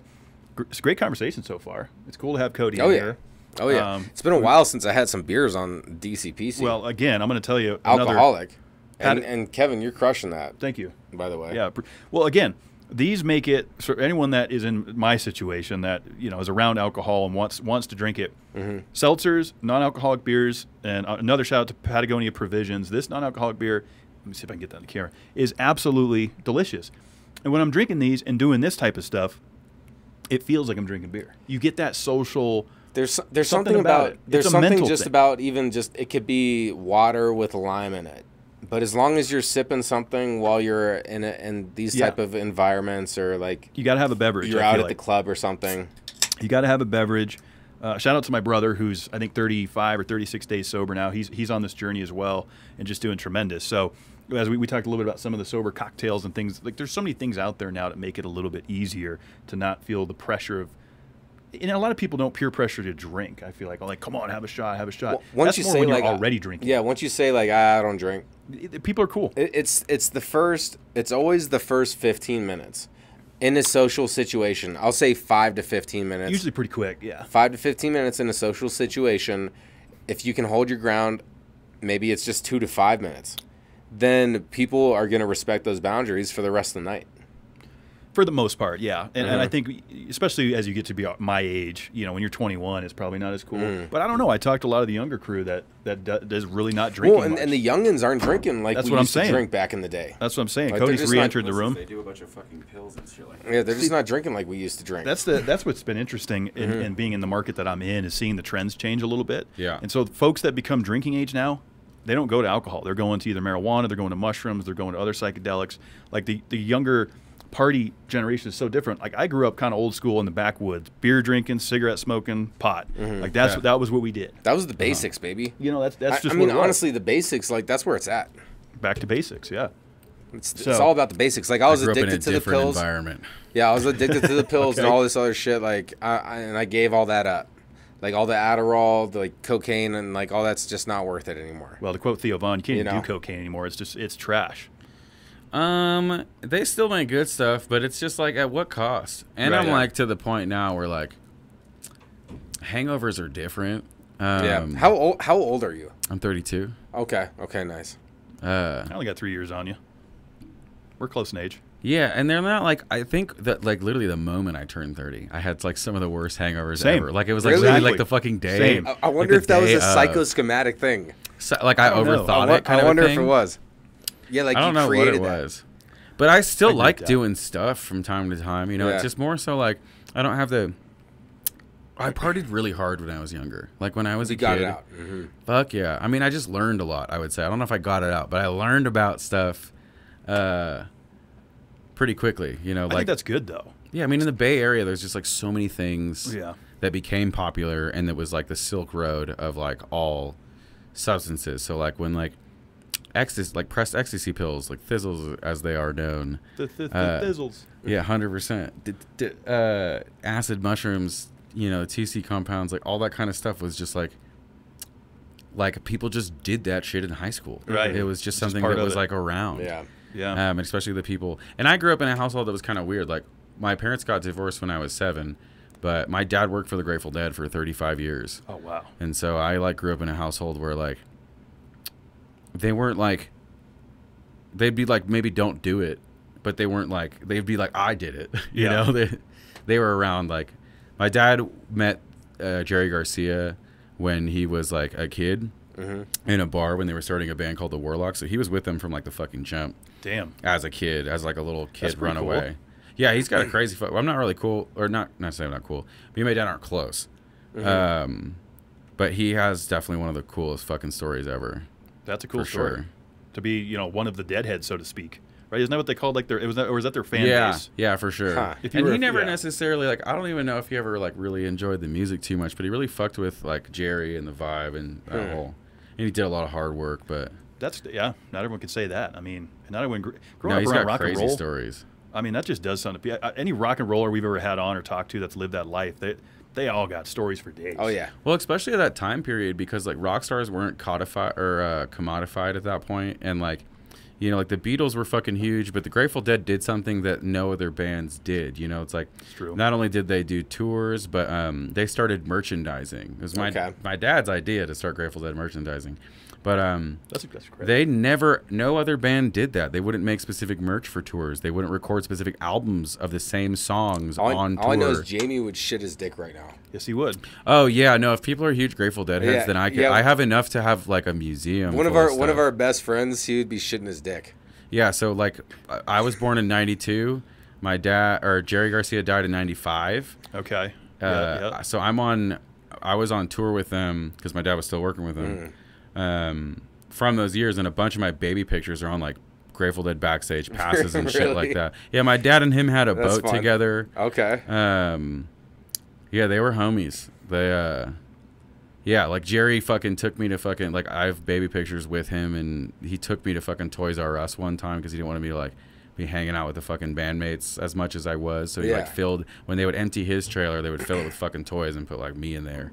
S7: it's a great conversation so far. It's cool to have Cody
S5: Oh
S7: in
S5: yeah.
S7: here.
S5: Oh yeah. It's been a while since I had some beers on DCPC.
S7: Well, again, I'm going to tell you another.
S5: alcoholic.
S7: Had-
S5: And Kevin, you're crushing that.
S7: Thank you.
S5: By the way.
S7: Yeah. Well, again, these make it so anyone that is in my situation that is around alcohol and wants to drink it. Seltzers, non-alcoholic beers, and another shout out to Patagonia Provisions. This non-alcoholic beer, let me see if I can get that on the camera, is absolutely delicious. And when I'm drinking these and doing this type of stuff, it feels like I'm drinking beer. You get that social.
S5: There's
S7: Something
S5: something
S7: about
S5: about
S7: it.
S5: there's
S7: It's a
S5: something
S7: mental
S5: just
S7: thing.
S5: about even just it could be water with lime in it. But as long as you're sipping something while you're in these
S7: Yeah.
S5: type of environments, or like
S7: You got to have a beverage.
S5: you're
S7: I
S5: out
S7: feel
S5: at the
S7: like.
S5: club or something.
S7: You got to have a beverage. Shout out to my brother, who's I think 35 or 36 days sober now. He's on this journey as well and just doing tremendous. So as we talked a little bit about some of the sober cocktails and things, like there's so many things out there now that make it a little bit easier to not feel the pressure of. And a lot of people don't peer pressure to drink. I feel like, come on, have a shot, have a shot.
S5: Well, once
S7: That's
S5: you
S7: more
S5: say
S7: when
S5: like
S7: you're already drinking.
S5: Yeah, once you say like I don't drink,
S7: People are cool.
S5: it's the first. It's always the first 15 minutes in a social situation. I'll say 5 to 15 minutes.
S7: Usually pretty quick, yeah.
S5: 5 to 15 minutes in a social situation, if you can hold your ground, maybe it's just 2 to 5 minutes, then people are going to respect those boundaries for the rest of the night.
S7: For the most part, yeah. And I think, especially as you get to be my age, you know, when you're 21, it's probably not as cool. But I don't know. I talked to a lot of the younger crew that does really not drinking much.
S5: And the youngins aren't drinking like we used to drink back in the day.
S7: That's what I'm saying.
S5: Like,
S7: Cody's re-entered the room.
S6: They do a bunch of fucking pills and shit like that.
S5: Yeah, they're just not drinking like we used to drink.
S7: That's what's been interesting in being in the market that I'm in, is seeing the trends change a little bit.
S6: Yeah.
S7: And so folks that become drinking age now, they don't go to alcohol. They're going to either marijuana, they're going to mushrooms, they're going to other psychedelics. Like the younger party generation is so different. Like I grew up kind of old school in the backwoods, beer drinking, cigarette smoking, pot. Like that was what we did.
S5: That was the basics, baby.
S7: You know, that's just.
S5: I mean, honestly, the basics, like that's where it's at.
S7: Back to basics, yeah.
S5: It's all about the basics. Like I was addicted to the pills.
S6: Environment.
S5: Yeah, I was addicted to the pills and all this other shit. Like I gave all that up. Like all the Adderall, the cocaine, and like all that's just not worth it anymore.
S7: Well, to quote Theo Von, you can't even do cocaine anymore. It's trash.
S6: They still make good stuff, but it's just like at what cost? And I'm like to the point now where like hangovers are different.
S5: How old are you?
S6: I'm 32.
S5: Okay, nice.
S7: I only got 3 years on you. We're close in age.
S6: Yeah, and they're not like, I think that like literally the moment I turned 30, I had like some of the worst hangovers ever. Like it was like literally like the fucking day.
S7: Same.
S5: I wonder if that was a psychosomatic thing.
S6: So, like I overthought it.
S5: I wonder if it was. Yeah, like
S6: I don't know what it was, but I still like doing stuff from time to time. You know, it's just more so like I don't have the. I partied really hard when I was younger. Like when I was a kid.
S5: Got it out.
S6: Fuck yeah! I mean, I just learned a lot. I would say I don't know if I got it out, but I learned about stuff pretty quickly. You know,
S7: I think that's good though.
S6: Yeah, I mean, in the Bay Area, there's just like so many things that became popular, and it was like the Silk Road of like all substances. So like when like ecstasy, like pressed ecstasy pills, like thizzles as they are known.
S7: The thizzles.
S6: Yeah, 100%. Acid mushrooms, you know, TC compounds, like all that kind of stuff was just like people just did that shit in high school.
S7: Right.
S6: It was just something that was like around.
S5: Yeah.
S7: Yeah.
S6: And especially the people. And I grew up in a household that was kind of weird. Like my parents got divorced when I was 7, but my dad worked for the Grateful Dead for 35 years.
S7: Oh wow.
S6: And so I like grew up in a household where like they weren't like, they'd be like, maybe don't do it, but they weren't like, they'd be like, I did it. You know, they were around. Like my dad met Jerry Garcia when he was like a kid in a bar when they were starting a band called the Warlocks. So he was with them from like the fucking jump.
S7: Damn.
S6: As a kid, as like a little kid runaway.
S7: Cool.
S6: Yeah, he's got a crazy foot. Well, I'm not really cool, or not saying I'm not cool. Me and my dad aren't close. But he has definitely one of the coolest fucking stories ever.
S7: That's a cool
S6: story.
S7: Sure. To be, you know, one of the deadheads, so to speak. Right? Isn't that what they called like their? Or was that their fan base?
S6: Yeah, for sure.
S5: Huh.
S6: And he never necessarily like. I don't even know if he ever like really enjoyed the music too much, but he really fucked with like Jerry and the vibe and that whole. And he did a lot of hard work, but
S7: that's not everyone can say that. I mean, not everyone growing
S6: up
S7: around rock and roll.
S6: Stories.
S7: I mean, that just does something. Any rock and roller we've ever had on or talked to that's lived that life, they all got stories for days.
S5: Oh yeah.
S6: Well, especially at that time period, because like rock stars weren't codified or commodified at that point, and like, you know, like the Beatles were fucking huge, but the Grateful Dead did something that no other bands did. You know, it's like not only did they do tours, but they started merchandising. It was my dad's idea to start Grateful Dead merchandising. But
S7: that's great.
S6: They no other band did that. They wouldn't make specific merch for tours. They wouldn't record specific albums of the same songs on tour.
S5: All I know is Jamie would shit his dick right now.
S7: Yes, he would.
S6: Oh yeah, no. If people are huge Grateful Dead heads, then I could. I have enough to have like a museum.
S5: One of our best friends, he would be shitting his dick.
S6: Yeah. So like, I was born in '92. My dad or Jerry Garcia died in '95.
S7: Okay.
S6: So I was on tour with them because my dad was still working with them. From those years, and a bunch of my baby pictures are on like Grateful Dead backstage passes and shit like that. Yeah, my dad and him had a boat together.
S5: Okay.
S6: Yeah, they were homies. They yeah, like Jerry fucking took me to fucking like I have baby pictures with him, and he took me to fucking Toys R Us one time because he didn't want me to like be hanging out with the fucking bandmates as much as I was. So he like filled, when they would empty his trailer, they would fill it with fucking toys and put like me in there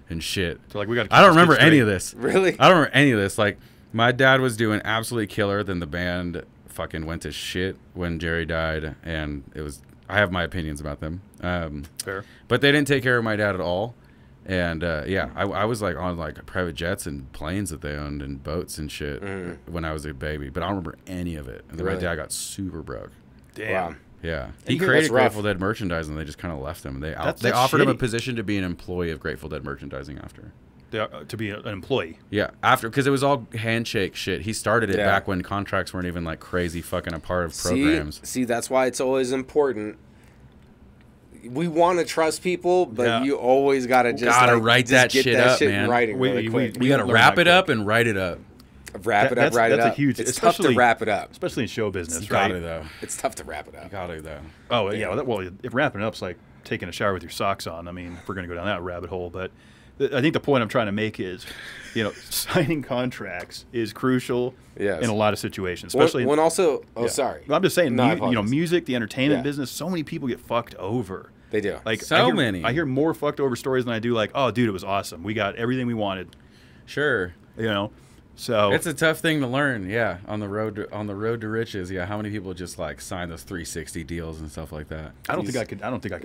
S6: and shit.
S7: So like
S6: I don't remember any of this.
S5: Really?
S6: I don't remember any of this. Like my dad was doing absolutely killer. Then the band fucking went to shit when Jerry died, and it was. I have my opinions about them.
S7: Fair.
S6: But they didn't take care of my dad at all. And I was like on like private jets and planes that they owned and boats and shit when I was a baby, but I don't remember any of it. And then my dad got super broke.
S7: Damn.
S5: Wow.
S6: Yeah, he created Grateful Dead merchandising, and they just kind of left him. They offered him a position to be an employee of Grateful Dead merchandising after.
S7: To be an employee.
S6: Yeah, after, because it was all handshake shit. He started it back when contracts weren't even like crazy fucking a part of programs.
S5: See, that's why it's always important. We want to trust people, but you always gotta
S6: write that shit up, man.
S5: In writing really quick.
S6: We gotta wrap it up and write it up.
S5: Wrap it up, write it up. It's tough to wrap it up,
S7: especially in show business.
S6: You got it though.
S5: It's tough to wrap it up.
S6: You got it though.
S7: Oh yeah. Well, if wrapping it up's like taking a shower with your socks on. I mean, if we're gonna go down that rabbit hole, but I think the point I'm trying to make is, signing contracts is crucial in a lot of situations, especially
S5: when also. Oh, sorry.
S7: I'm just saying, music, the entertainment business. So many people get fucked over.
S5: They do.
S7: Like
S6: many.
S7: I hear more fucked over stories than I do. Like, oh, dude, it was awesome. We got everything we wanted.
S6: Sure.
S7: So
S6: it's a tough thing to learn, on the road to riches. Yeah, how many people just like sign those 360 deals and stuff like that?
S7: I don't think I could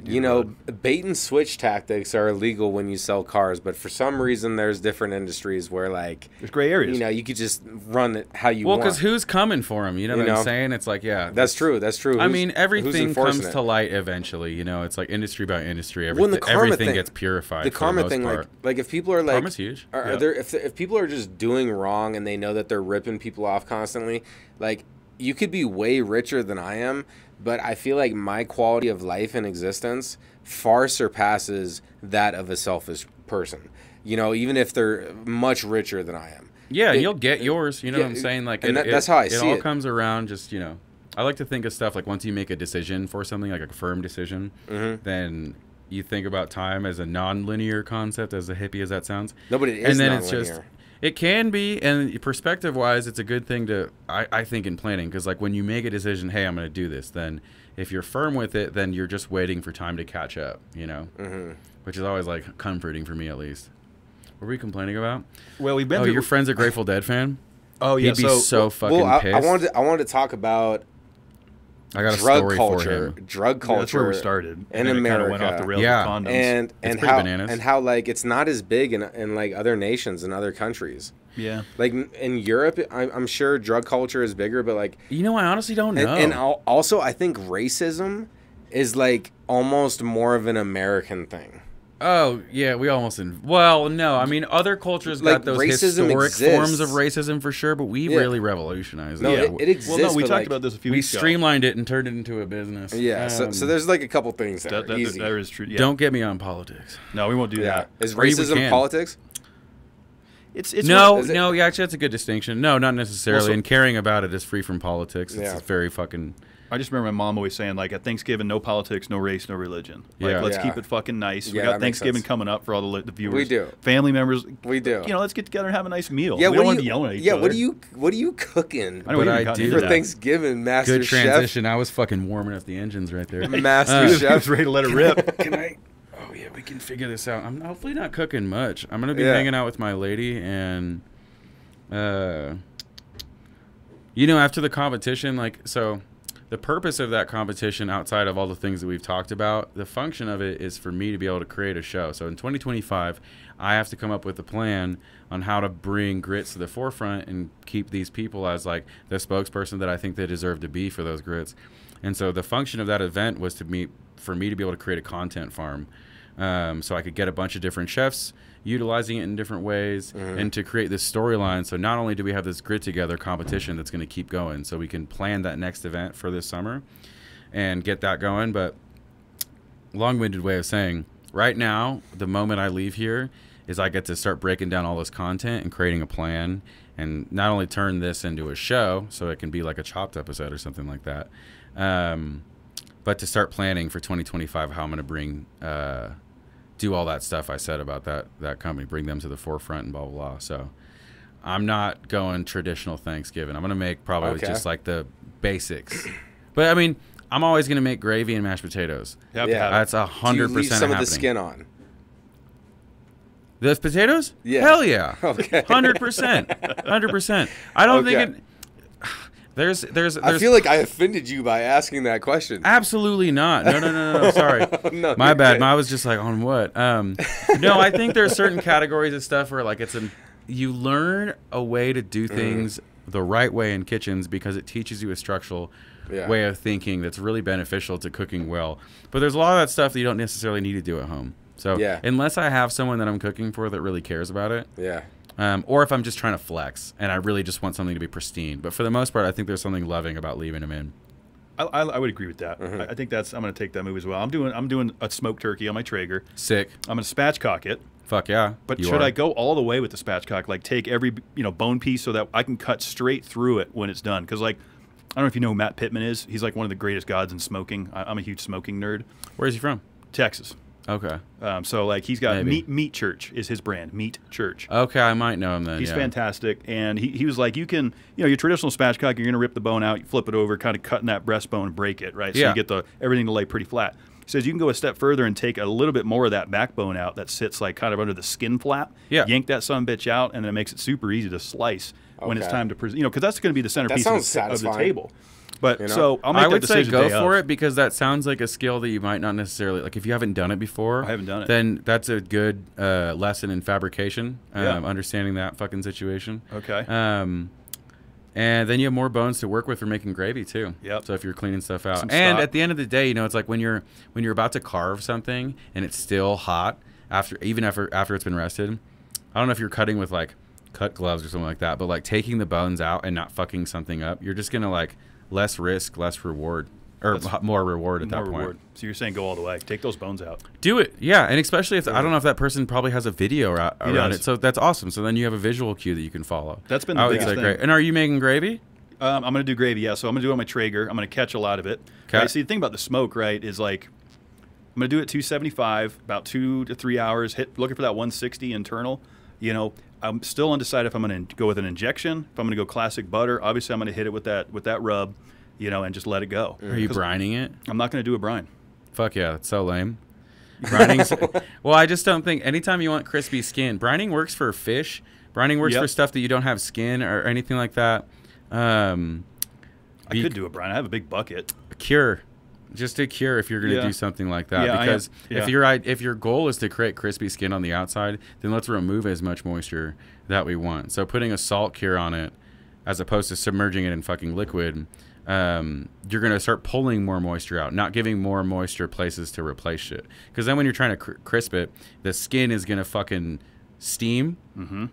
S7: do that.
S5: Bait and switch tactics are illegal when you sell cars, but for some reason there's different industries where like
S7: there's gray areas.
S5: You could just run it how you want.
S6: Well, because who's coming for them? You know what I'm saying? It's like,
S5: that's true.
S6: I mean, everything comes to light eventually. It's like industry by industry. Everything gets purified.
S5: The karma thing, like if people are like,
S6: karma's huge.
S5: If people are just doing wrong and they know that they're ripping people off constantly, like you could be way richer than I am, but I feel like my quality of life and existence far surpasses that of a selfish person. Even if they're much richer than I am.
S6: Yeah, you'll get yours. You know what I'm saying? Like,
S5: that's how I see it.
S6: It all comes around. Just I like to think of stuff like once you make a decision for something, like a firm decision, then you think about time as a non-linear concept, as a hippie as that sounds.
S5: No, but it is non-linear.
S6: It can be, and perspective-wise, it's a good thing to, I think, in planning, because like when you make a decision, hey, I'm going to do this, then if you're firm with it, then you're just waiting for time to catch up, which is always like comforting for me, at least. What were we complaining about?
S7: Well, we've been.
S6: Your friend's a Grateful Dead fan.
S7: Oh yeah,
S6: he'd be so fucking pissed.
S5: I wanted to talk about.
S6: I got a
S5: drug
S6: story
S5: culture,
S6: for him.
S5: Drug culture.
S7: That's where we started.
S5: In America,
S7: went off the rails with condoms.
S5: And how like it's not as big in like other nations and other countries.
S7: Yeah.
S5: Like in Europe, I'm sure drug culture is bigger, but like
S6: I honestly don't know.
S5: And also, I think racism is like almost more of an American thing.
S6: Oh, yeah, we almost... Well, no, I mean, other cultures got those historic forms of racism for sure, but we really revolutionized it.
S5: No, it exists.
S7: Well, no, we talked about this a few weeks ago.
S6: We streamlined it and turned it into a business.
S5: Yeah, so there's like a couple things there.
S7: That is true. Yeah.
S6: Don't get me on politics.
S7: No, we won't do that.
S5: Is racism politics?
S7: It's
S6: no, yeah, actually, that's a good distinction. No, not necessarily. And caring about it is free from politics. It's very fucking...
S7: I just remember my mom always saying, like, at Thanksgiving, no politics, no race, no religion. Like, let's keep it fucking nice. We got Thanksgiving coming up for all the viewers.
S5: We do.
S7: Family members.
S5: We do.
S7: Let's get together and have a nice meal.
S5: Yeah,
S7: we don't want to be yelling at each other.
S5: What are you cooking?
S6: I do
S5: for Thanksgiving, Master
S6: Good
S5: Chef.
S6: transition. I was fucking warming up the engines right there.
S5: Master Chef.
S7: I was ready to let it rip.
S6: Can I? Oh, yeah, we can figure this out. I'm hopefully not cooking much. I'm going to be hanging out with my lady and... after the competition, the purpose of that competition, outside of all the things that we've talked about, the function of it is for me to be able to create a show. So in 2025, I have to come up with a plan on how to bring grits to the forefront and keep these people as like the spokesperson that I think they deserve to be for those grits. And so the function of that event was for me to be able to create a content farm. So I could get a bunch of different chefs utilizing it in different ways and to create this storyline. So not only do we have this grit together competition that's going to keep going, so we can plan that next event for this summer and get that going. But long-winded way of saying, right now, the moment I leave here is I get to start breaking down all this content and creating a plan and not only turn this into a show so it can be like a Chopped episode or something like that, but to start planning for 2025 how I'm going to bring do all that stuff I said about that company, bring them to the forefront and blah, blah, blah. So I'm not going traditional Thanksgiving. I'm going to make probably just like the basics. But, I mean, I'm always going to make gravy and mashed potatoes. That's 100%
S5: Do you leave some
S6: happening.
S5: of the skin on?
S6: The potatoes?
S5: Yeah.
S6: Hell yeah.
S5: Okay.
S6: 100%. 100%. I don't think it...
S5: I feel like I offended you by asking that question.
S6: Absolutely not. No. Sorry.
S5: No,
S6: my bad.
S5: okay.
S6: I was just like, on what? No, I think there's certain categories of stuff where like you learn a way to do things the right way in kitchens because it teaches you a structural way of thinking that's really beneficial to cooking well. But there's a lot of that stuff that you don't necessarily need to do at home. So unless I have someone that I'm cooking for that really cares about it. Yeah. Or if I'm just trying to flex and I really just want something to be pristine. But for the most part, I think there's something loving about leaving them in.
S7: I would agree with that. I think I'm going to take that move as well. I'm doing a smoked turkey on my Traeger.
S6: Sick.
S7: I'm going to spatchcock it.
S6: Fuck yeah.
S7: But should I go all the way with the spatchcock? Like take every bone piece so that I can cut straight through it when it's done? Because like I don't know if you know who Matt Pittman is. He's like one of the greatest gods in smoking. I'm a huge smoking nerd.
S6: Where's he from?
S7: Texas.
S6: Okay.
S7: So like he's got Meat Church is his brand. Meat Church.
S6: Okay, I might know him then.
S7: He's fantastic, and he was like, you can your traditional spatchcock, you're gonna rip the bone out, you flip it over, kind of cutting that breastbone and break it, right? So you get everything to lay pretty flat. He says you can go a step further and take a little bit more of that backbone out that sits like kind of under the skin flap. Yeah. Yank that son bitch out, and then it makes it super easy to slice when it's time to because that's going to be the centerpiece of the table. But so I'll make that decision.
S6: I would say go for it because that sounds like a skill that you might not necessarily like. If you haven't done it before,
S7: I haven't done it.
S6: Then that's a good lesson in fabrication, understanding that fucking situation.
S7: Okay.
S6: And then you have more bones to work with for making gravy too. Yep. So if you're cleaning stuff out, and at the end of the day, it's like when you're about to carve something and it's still hot after it's been rested. I don't know if you're cutting with like cut gloves or something like that, but like taking the bones out and not fucking something up, you're just gonna like less risk, less reward, or more reward at that point.
S7: So you're saying go all the way, take those bones out,
S6: do it, yeah. And especially if I don't know if that person probably has a video around it, so that's awesome. So then you have a visual cue that you can follow.
S7: That's been the biggest thing. Great.
S6: And are you making gravy?
S7: I'm gonna do gravy, yeah. So I'm gonna do it on my Traeger. I'm gonna catch a lot of it. Okay. Right? See, the thing about the smoke, right, is like I'm gonna do it 275, about 2 to 3 hours. Looking for that 160 internal. I'm still undecided if I'm going to go with an injection, if I'm going to go classic butter. Obviously, I'm going to hit it with that rub, and just let it go.
S6: Are you brining it?
S7: I'm not going to do a brine.
S6: Fuck yeah, that's so lame. Brining's well, I just don't think anytime you want crispy skin, brining works for fish. Brining works for stuff that you don't have skin or anything like that.
S7: I could do a brine. I have a big bucket.
S6: Cure. Just a cure if you're going to do something like that. Because if your goal is to create crispy skin on the outside, then let's remove as much moisture that we want. So putting a salt cure on it as opposed to submerging it in fucking liquid, you're going to start pulling more moisture out, not giving more moisture places to replace shit. Because then when you're trying to crisp it, the skin is going to fucking steam. Mm-hmm.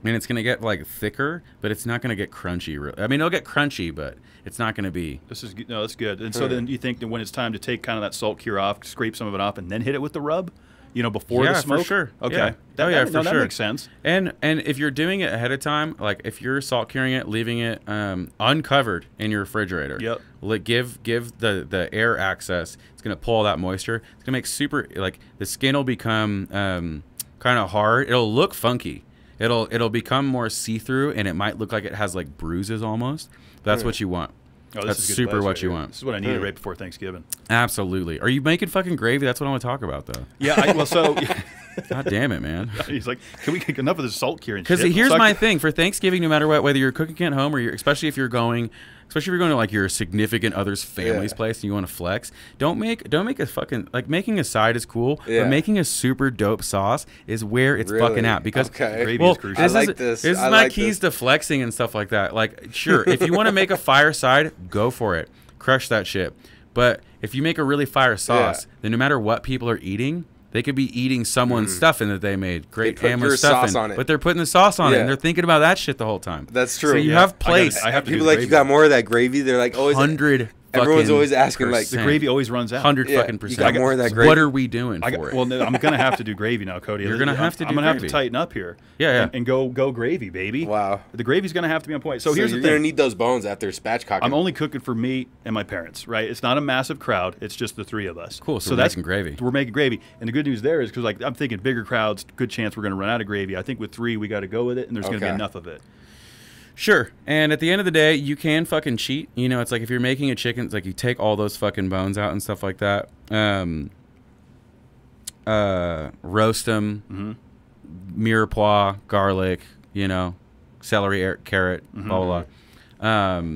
S6: And it's going to get like thicker, but it's not going to get crunchy. I mean, it'll get crunchy, but it's not going to be.
S7: That's good. And so then you think that when it's time to take kind of that salt cure off, scrape some of it off, and then hit it with the rub, before the smoke?
S6: For sure.
S7: Okay.
S6: Yeah.
S7: That
S6: that
S7: makes sense.
S6: And if you're doing it ahead of time, like if you're salt curing it, leaving it uncovered in your refrigerator.
S7: Yep.
S6: Like give the air access. It's going to pull all that moisture. It's going to make super, like the skin will become kind of hard. It'll look funky. It'll become more see-through, and it might look like it has like bruises almost. That's what you want. That's super what you want.
S7: This is what I needed right before Thanksgiving.
S6: Absolutely. Are you making fucking gravy? That's what I want to talk about, though.
S7: Yeah.
S6: God damn it, man.
S7: He's like, can we get enough of this salt curing?
S6: Because here's my thing for Thanksgiving. No matter what, whether you're cooking at home or especially if you're going to like your significant other's family's place and you want to flex, don't make a fucking like making a side is cool, but making a super dope sauce is where it's fucking at because
S7: gravy is crucial.
S6: This is my keys to flexing and stuff like that. Like, sure, if you want to make a fire side, go for it, crush that shit. But if you make a really fire sauce, then no matter what people are eating, they could be eating someone's stuffing that they made. Great hammer stuffing. But they're putting the sauce on it, and they're thinking about that shit the whole time.
S5: That's true.
S6: So you have plates.
S7: I have to
S5: people like, you got more of that gravy? They're like, always
S6: 100.
S5: Everyone's always asking, like,
S7: the gravy always runs out.
S6: 100%
S5: You got more of that gravy.
S6: What are we doing for it?
S7: Well, I'm going to have to do gravy now, Cody.
S6: You're going to have to do
S7: I'm
S6: gravy.
S7: going to have to tighten up here.
S6: Yeah.
S7: And go gravy, baby.
S5: Wow.
S7: The gravy's going to have to be on point. So here's the thing.
S5: You're going to need those bones after spatchcocking.
S7: I'm only cooking for me and my parents, right? It's not a massive crowd. It's just the three of us.
S6: Cool. So that's making gravy.
S7: We're making gravy. And the good news there is because like I'm thinking bigger crowds, good chance we're going to run out of gravy. I think with 3, we got to go with it, and there's going to be enough of it.
S6: Sure. And at the end of the day, you can fucking cheat. It's like if you're making a chicken, it's like you take all those fucking bones out and stuff like that. Roast them, mirepoix, garlic, celery, carrot, blah, blah, blah.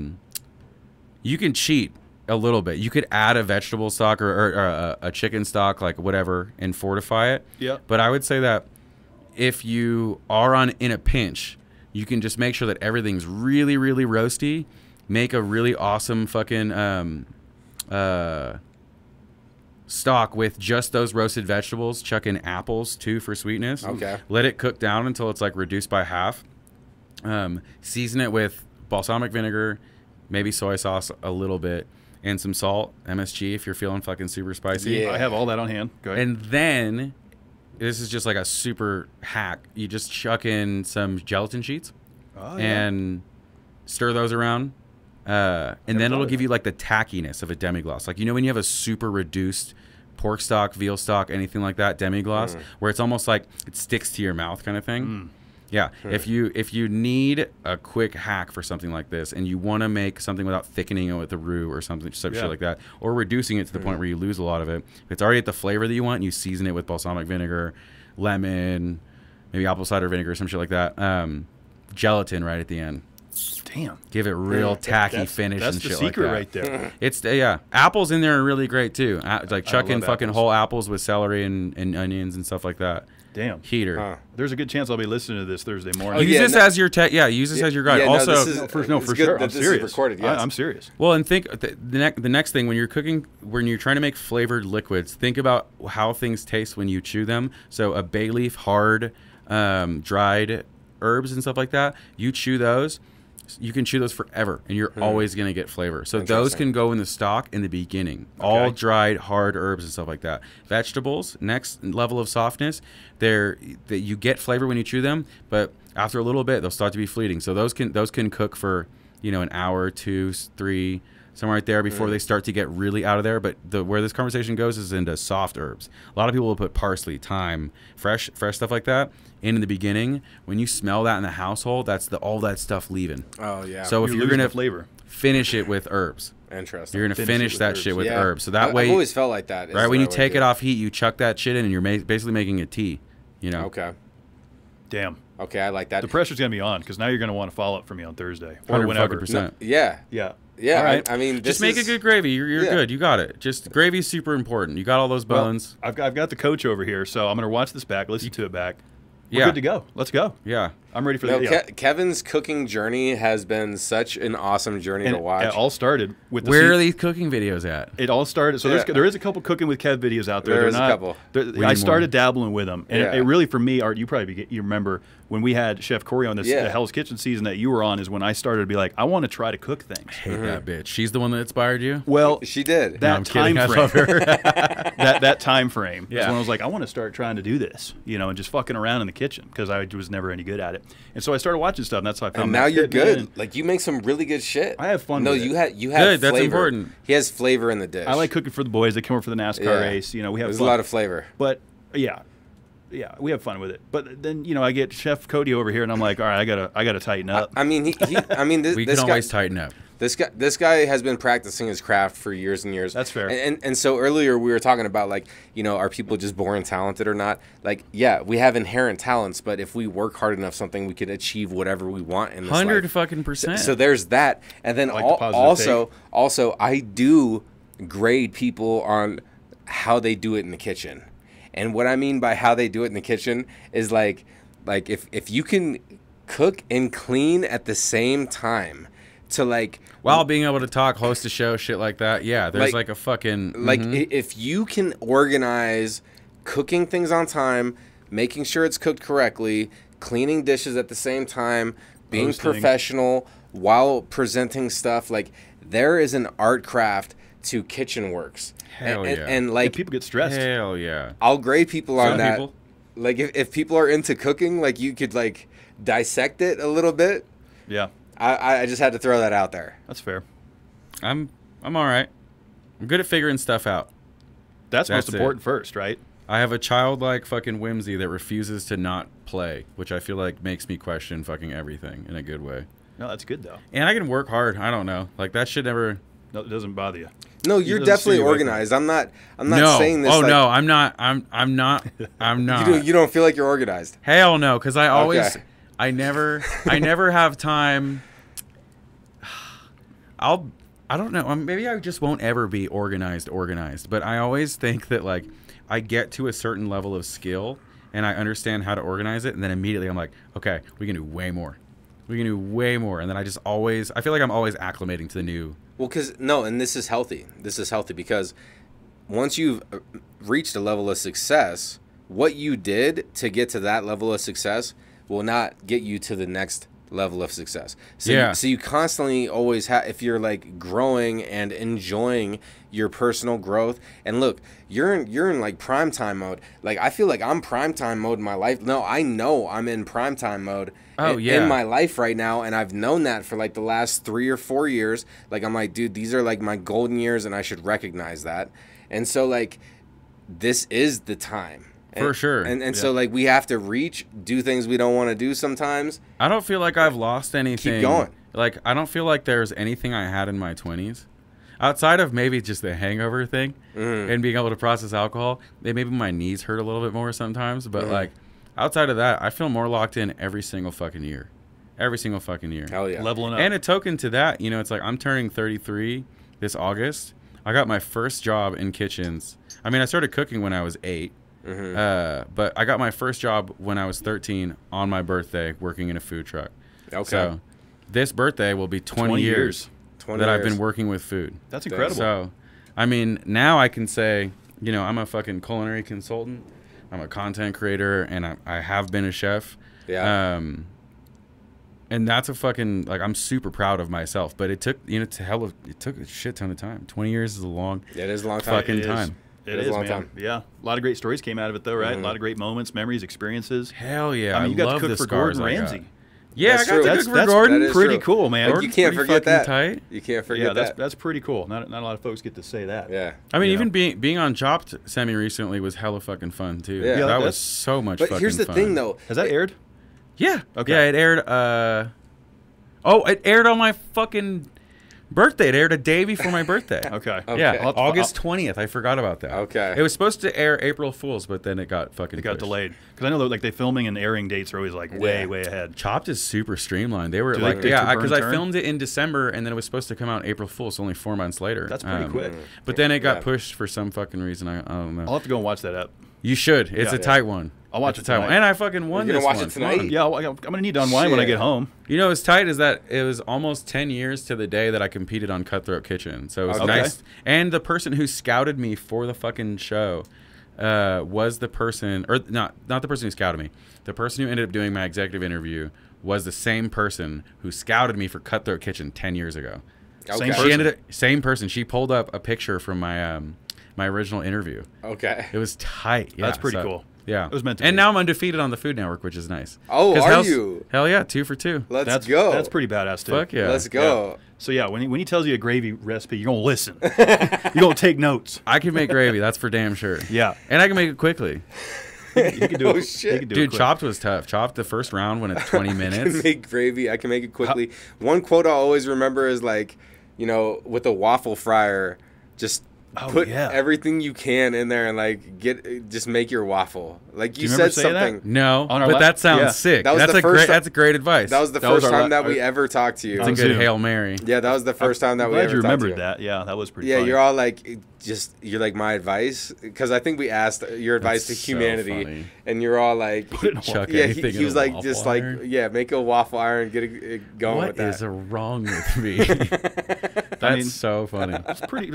S6: you can cheat a little bit. You could add a vegetable stock or a chicken stock, like whatever, and fortify it.
S7: Yeah.
S6: But I would say that if you are in a pinch, you can just make sure that everything's really, really roasty. Make a really awesome fucking stock with just those roasted vegetables. Chuck in apples too for sweetness.
S5: Okay.
S6: Let it cook down until it's like reduced by half. Season it with balsamic vinegar, maybe soy sauce a little bit, and some salt, MSG if you're feeling fucking super spicy.
S7: Yeah. I have all that on hand. Go ahead.
S6: And then, this is just like a super hack. You just chuck in some gelatin sheets and stir those around. And then it'll give you like the tackiness of a demi-glace. Like, you know, when you have a super reduced pork stock, veal stock, anything like that, demi-glace, where it's almost like it sticks to your mouth kind of thing. Yeah. If you need a quick hack for something like this, and you want to make something without thickening it with a roux or some shit like that, or reducing it to the point where you lose a lot of it, if it's already at the flavor that you want, and you season it with balsamic vinegar, lemon, maybe apple cider vinegar, some shit like that, gelatin right at the end.
S7: Damn.
S6: Give it real tacky finish and shit like that.
S7: That's the secret right there.
S6: It's apples in there are really great too. Like chuck in fucking
S7: apples.
S6: whole apples with celery and onions and stuff like that.
S7: Damn.
S6: Heater.
S7: There's a good chance I'll be listening to this Thursday morning.
S6: Use this as your use this as your guide.
S5: Yeah,
S6: also,
S5: for
S7: sure. I'm
S5: This
S7: serious.
S5: is recorded, yes.
S7: I'm serious.
S6: well, and think the next thing when you're cooking, when you're trying to make flavored liquids, think about how things taste when you chew them. So a bay leaf, hard, dried herbs and stuff like that. You chew those. You can chew those forever, and you're always going to get flavor. So those can go in the stock in the beginning. All dried, hard herbs and stuff like that. Vegetables, next level of softness, you get flavor when you chew them, but after a little bit, they'll start to be fleeting. So those can cook for an hour, 2, 3, somewhere right there before they start to get really out of there. But where this conversation goes is into soft herbs. A lot of people will put parsley, thyme, fresh stuff like that in the beginning. When you smell that in the household, that's all that stuff leaving.
S5: Oh yeah.
S6: So if you're
S7: losing
S6: gonna
S7: the flavor,
S6: finish it with herbs.
S5: Interesting.
S6: You're gonna finish that shit with herbs. So that way,
S5: I've always felt like that.
S6: Right when you take it off heat, you chuck that shit in, and you're basically making a tea.
S5: Okay.
S7: damn.
S5: Okay, I like that.
S7: The pressure's going to be on because now you're going to want to follow up for me on Thursday or
S6: 100%
S7: whenever.
S5: Yeah.
S7: Yeah.
S5: Yeah,
S7: All right.
S5: I mean,
S6: just make a good gravy. You're good. You got it. Just gravy's super important. You got all those bones.
S7: Well, I've got the coach over here, so I'm going to watch this back, listen to it back. We're
S6: Yeah.
S7: good to go. Let's go.
S6: Yeah.
S7: I'm ready for
S5: No,
S7: that.
S5: Kevin's cooking journey has been such an awesome journey to watch.
S7: It all started with the
S6: Where are these cooking videos at?
S7: It all started. So there is a couple cooking with Kev videos out there.
S5: There
S7: They're
S5: is a
S7: not,
S5: couple.
S7: I started dabbling with them, and
S5: Yeah.
S7: it really for me, Art. You probably you remember when we had Chef Corey on this
S5: Yeah.
S7: the Hell's Kitchen season that you were on is when I started to be like, I want to try to cook things.
S6: Hate that bitch. She's the one that inspired you?
S7: Well,
S5: She did.
S7: that
S6: I'm
S7: time
S6: kidding. I
S7: frame.
S6: love her.
S7: that time frame is
S6: Yeah.
S7: when I was like, I want to start trying to do this, and just fucking around in the kitchen because I was never any good at it. And so I started watching stuff, and that's how I found.
S5: And
S7: my
S5: now you're
S7: fitment
S5: good.
S7: and-
S5: Like you make some really good shit.
S7: I have fun
S5: No,
S7: with
S5: you
S7: it.
S5: have
S6: Good,
S5: flavor.
S6: that's important.
S5: He has flavor in the dish.
S7: I like cooking for the boys. They come over for the NASCAR
S5: Yeah.
S7: race. We have
S5: There's
S7: fun.
S5: a lot of flavor.
S7: But yeah, we have fun with it. But then I get Chef Cody over here, and I'm like, all right, I gotta tighten up.
S5: I mean, this
S6: We
S5: this
S6: can
S5: guy,
S6: always tighten up.
S5: This guy has been practicing his craft for years and years.
S7: That's fair.
S5: And so earlier we were talking about are people just born talented or not? Like, yeah, we have inherent talents, but if we work hard enough, something we could achieve whatever we want in this
S6: 100%.
S5: So there's that, and then
S7: I like the positive
S5: also I do grade people on how they do it in the kitchen, and what I mean by how they do it in the kitchen is like if you can cook and clean at the same time.
S6: While being able to talk, host a show, shit like that. Yeah, there's a fucking...
S5: if you can organize cooking things on time, making sure it's cooked correctly, cleaning dishes at the same time, being
S7: Hosting.
S5: professional while presenting stuff, there is an art craft to kitchen works.
S6: Hell yeah.
S5: And
S7: And people get stressed.
S6: Hell yeah.
S5: I'll grade people on
S6: Some
S5: that.
S6: people.
S5: If people are into cooking, you could dissect it a little bit.
S7: Yeah,
S5: I just had to throw that out there.
S7: that's fair.
S6: I'm all right. I'm good at figuring stuff out.
S7: That's
S6: That's
S7: most
S6: it.
S7: important first, right?
S6: I have a childlike fucking whimsy that refuses to not play, which I feel like makes me question fucking everything in a good way.
S7: No, that's good though.
S6: And I can work hard. I don't know. That shit never...
S7: No, it doesn't bother you.
S5: No,
S7: It
S5: you're
S7: doesn't steer
S5: definitely
S7: you away from it.
S5: organized. I'm not
S6: No.
S5: saying this.
S6: Oh, no. I'm not. I'm not.
S5: You don't feel like you're organized.
S6: Hell no, because I always...
S5: Okay.
S6: I never have time... I don't know. Maybe I just won't ever be organized. But I always think that like I get to a certain level of skill and I understand how to organize it, and then immediately I'm like, okay, we can do way more. And then I feel like I'm always acclimating to the new.
S5: Well, and this is healthy. Because once you've reached a level of success, what you did to get to that level of success will not get you to the next level of success. So you constantly always have, if you're like growing and enjoying your personal growth, and look, you're in like prime time mode. Like I feel like I'm prime time mode in my life. No, I know I'm in prime time mode in my life right now, and I've known that for like the last 3 or 4 years. Like I'm like, dude, these are like my golden years, and I should recognize that. And so like this is the time.
S6: For sure.
S5: And so, like, we have to do things we don't want to do sometimes.
S6: I don't feel like I've lost anything.
S5: Keep going.
S6: Like, I don't feel like there's anything I had in my 20s. Outside of maybe just the hangover thing and being able to process alcohol, maybe my knees hurt a little bit more sometimes. But, like, outside of that, I feel more locked in every single fucking year.
S5: Hell yeah.
S7: Leveling up.
S6: And a token to that, you know, it's like I'm turning 33 this August. I got my first job in kitchens. I mean, I started cooking when I was 8. But I got my first job when I was 13 on my birthday working in a food truck.
S5: Okay.
S6: So this birthday will be 20 years that I've been working with food.
S7: That's incredible.
S6: So, I mean, now I can say, you know, I'm a fucking culinary consultant. I'm a content creator, and I have been a chef.
S5: Yeah.
S6: And that's a fucking, like, I'm super proud of myself. But it took, you know, it took a shit ton of time. 20 years is a long
S5: It is a long time.
S6: fucking time.
S7: It is, man. Yeah. A lot of great stories came out of it, though, right? A lot of great moments, memories, experiences.
S6: Hell yeah.
S7: I mean, you got
S6: love
S7: to cook
S6: the
S7: for Gordon
S6: scars I got.
S7: Ramsay.
S6: Yeah,
S5: That's
S6: I got
S5: true.
S6: to cook for Gordon.
S5: That is
S7: pretty
S5: true.
S7: cool, man.
S5: Like, you can't forget that.
S6: Tight.
S5: You can't forget that.
S7: That's pretty cool. Not a lot of folks get to say that.
S5: Yeah.
S6: I mean,
S7: You
S6: even
S7: know?
S6: being on Chopped semi-recently was hella fucking fun, too.
S5: Yeah.
S6: That was so much
S5: But
S6: fucking
S5: here's the
S6: fun.
S5: thing, though.
S7: Has that aired?
S6: Yeah.
S7: Okay.
S6: Yeah, it aired, it aired on my fucking birthday. It aired a day before my birthday.
S7: Okay.
S6: Yeah, August 20th. I forgot about that.
S5: Okay.
S6: It was supposed to air April Fool's, but then it got fucking
S7: It got
S6: pushed.
S7: delayed. Because I know that, like, the filming and airing dates are always, like, way ahead.
S6: Chopped is super streamlined. They were
S7: Do
S6: like,
S7: they
S6: yeah,
S7: burn
S6: because I
S7: turn?
S6: filmed it in December, and then it was supposed to come out April Fool's, so only 4 months later.
S7: That's pretty quick.
S6: But then it got
S5: Yeah.
S6: pushed for some fucking reason. I don't know.
S7: I'll have to go and watch that up.
S6: You should. It's
S7: Yeah.
S6: a tight one.
S7: I'll watch
S6: It's
S7: it
S6: a tight one.
S7: tonight.
S6: And I fucking won
S5: You're
S6: this
S5: gonna watch
S6: one.
S5: it tonight?
S6: Come on.
S7: Yeah, I'm going to need to unwind when I
S5: Shit.
S7: get home.
S6: You know, what's tight is that it was almost 10 years to the day that I competed on Cutthroat Kitchen. So it was
S7: Okay.
S6: nice. And the person who scouted me for the fucking show was the person, or not the person who scouted me. The person who ended up doing my executive interview was the same person who scouted me for Cutthroat Kitchen 10 years ago.
S5: Okay.
S6: Same person. She pulled up a picture from my my original interview.
S5: Okay.
S6: It was tight. Yeah,
S7: That's pretty cool.
S6: Yeah.
S7: It was meant to
S6: and
S7: be.
S6: now I'm undefeated on the Food Network, which is nice.
S5: Oh,
S6: 'Cause
S5: are you?
S6: Hell yeah, 2 for 2.
S5: Let's go.
S7: That's pretty badass, too.
S6: Fuck yeah.
S5: Let's go.
S7: So, yeah, when he tells you a gravy recipe, you're going to listen. You're going to take notes.
S6: I can make gravy. That's for damn sure.
S7: Yeah.
S6: And I can make it quickly.
S7: You can do
S5: Oh,
S7: it.
S5: shit.
S7: You can do it
S6: Dude,
S7: quick.
S6: Chopped was tough. Chopped the first round went at 20
S5: I
S6: minutes.
S5: can make gravy. I can make it quickly. One quote I always remember is like, you know, with a waffle fryer, just put everything you can in there and like just make your waffle. Like you
S7: remember
S5: said
S7: saying that?
S5: something.
S6: No,
S7: On our
S6: but that sounds sick.
S5: That was
S6: That's
S5: the
S6: a
S5: first
S6: great. That's a great advice.
S5: That was the
S7: That was
S5: first
S7: our
S5: time that we ever talked to you.
S6: That's a good
S7: Zoom.
S6: Hail Mary.
S5: Yeah, that was the first time that
S7: I'm
S5: we
S7: glad
S5: ever
S7: you
S5: talked to
S7: remembered
S5: you.
S7: that. Yeah, that was pretty
S5: Yeah,
S7: funny.
S5: you're all like, you're like my advice, because I think we asked your advice
S6: That's
S5: to
S6: so
S5: humanity,
S6: funny.
S5: and you're all like,
S6: Chuck
S5: yeah,
S6: anything
S5: he
S6: in
S5: was
S6: a
S5: like,
S6: waffle
S5: just
S6: iron.
S5: like, yeah, make a waffle iron, get it going
S6: What
S5: with that.
S6: is wrong with me? That's
S7: I mean,
S6: so funny.
S7: That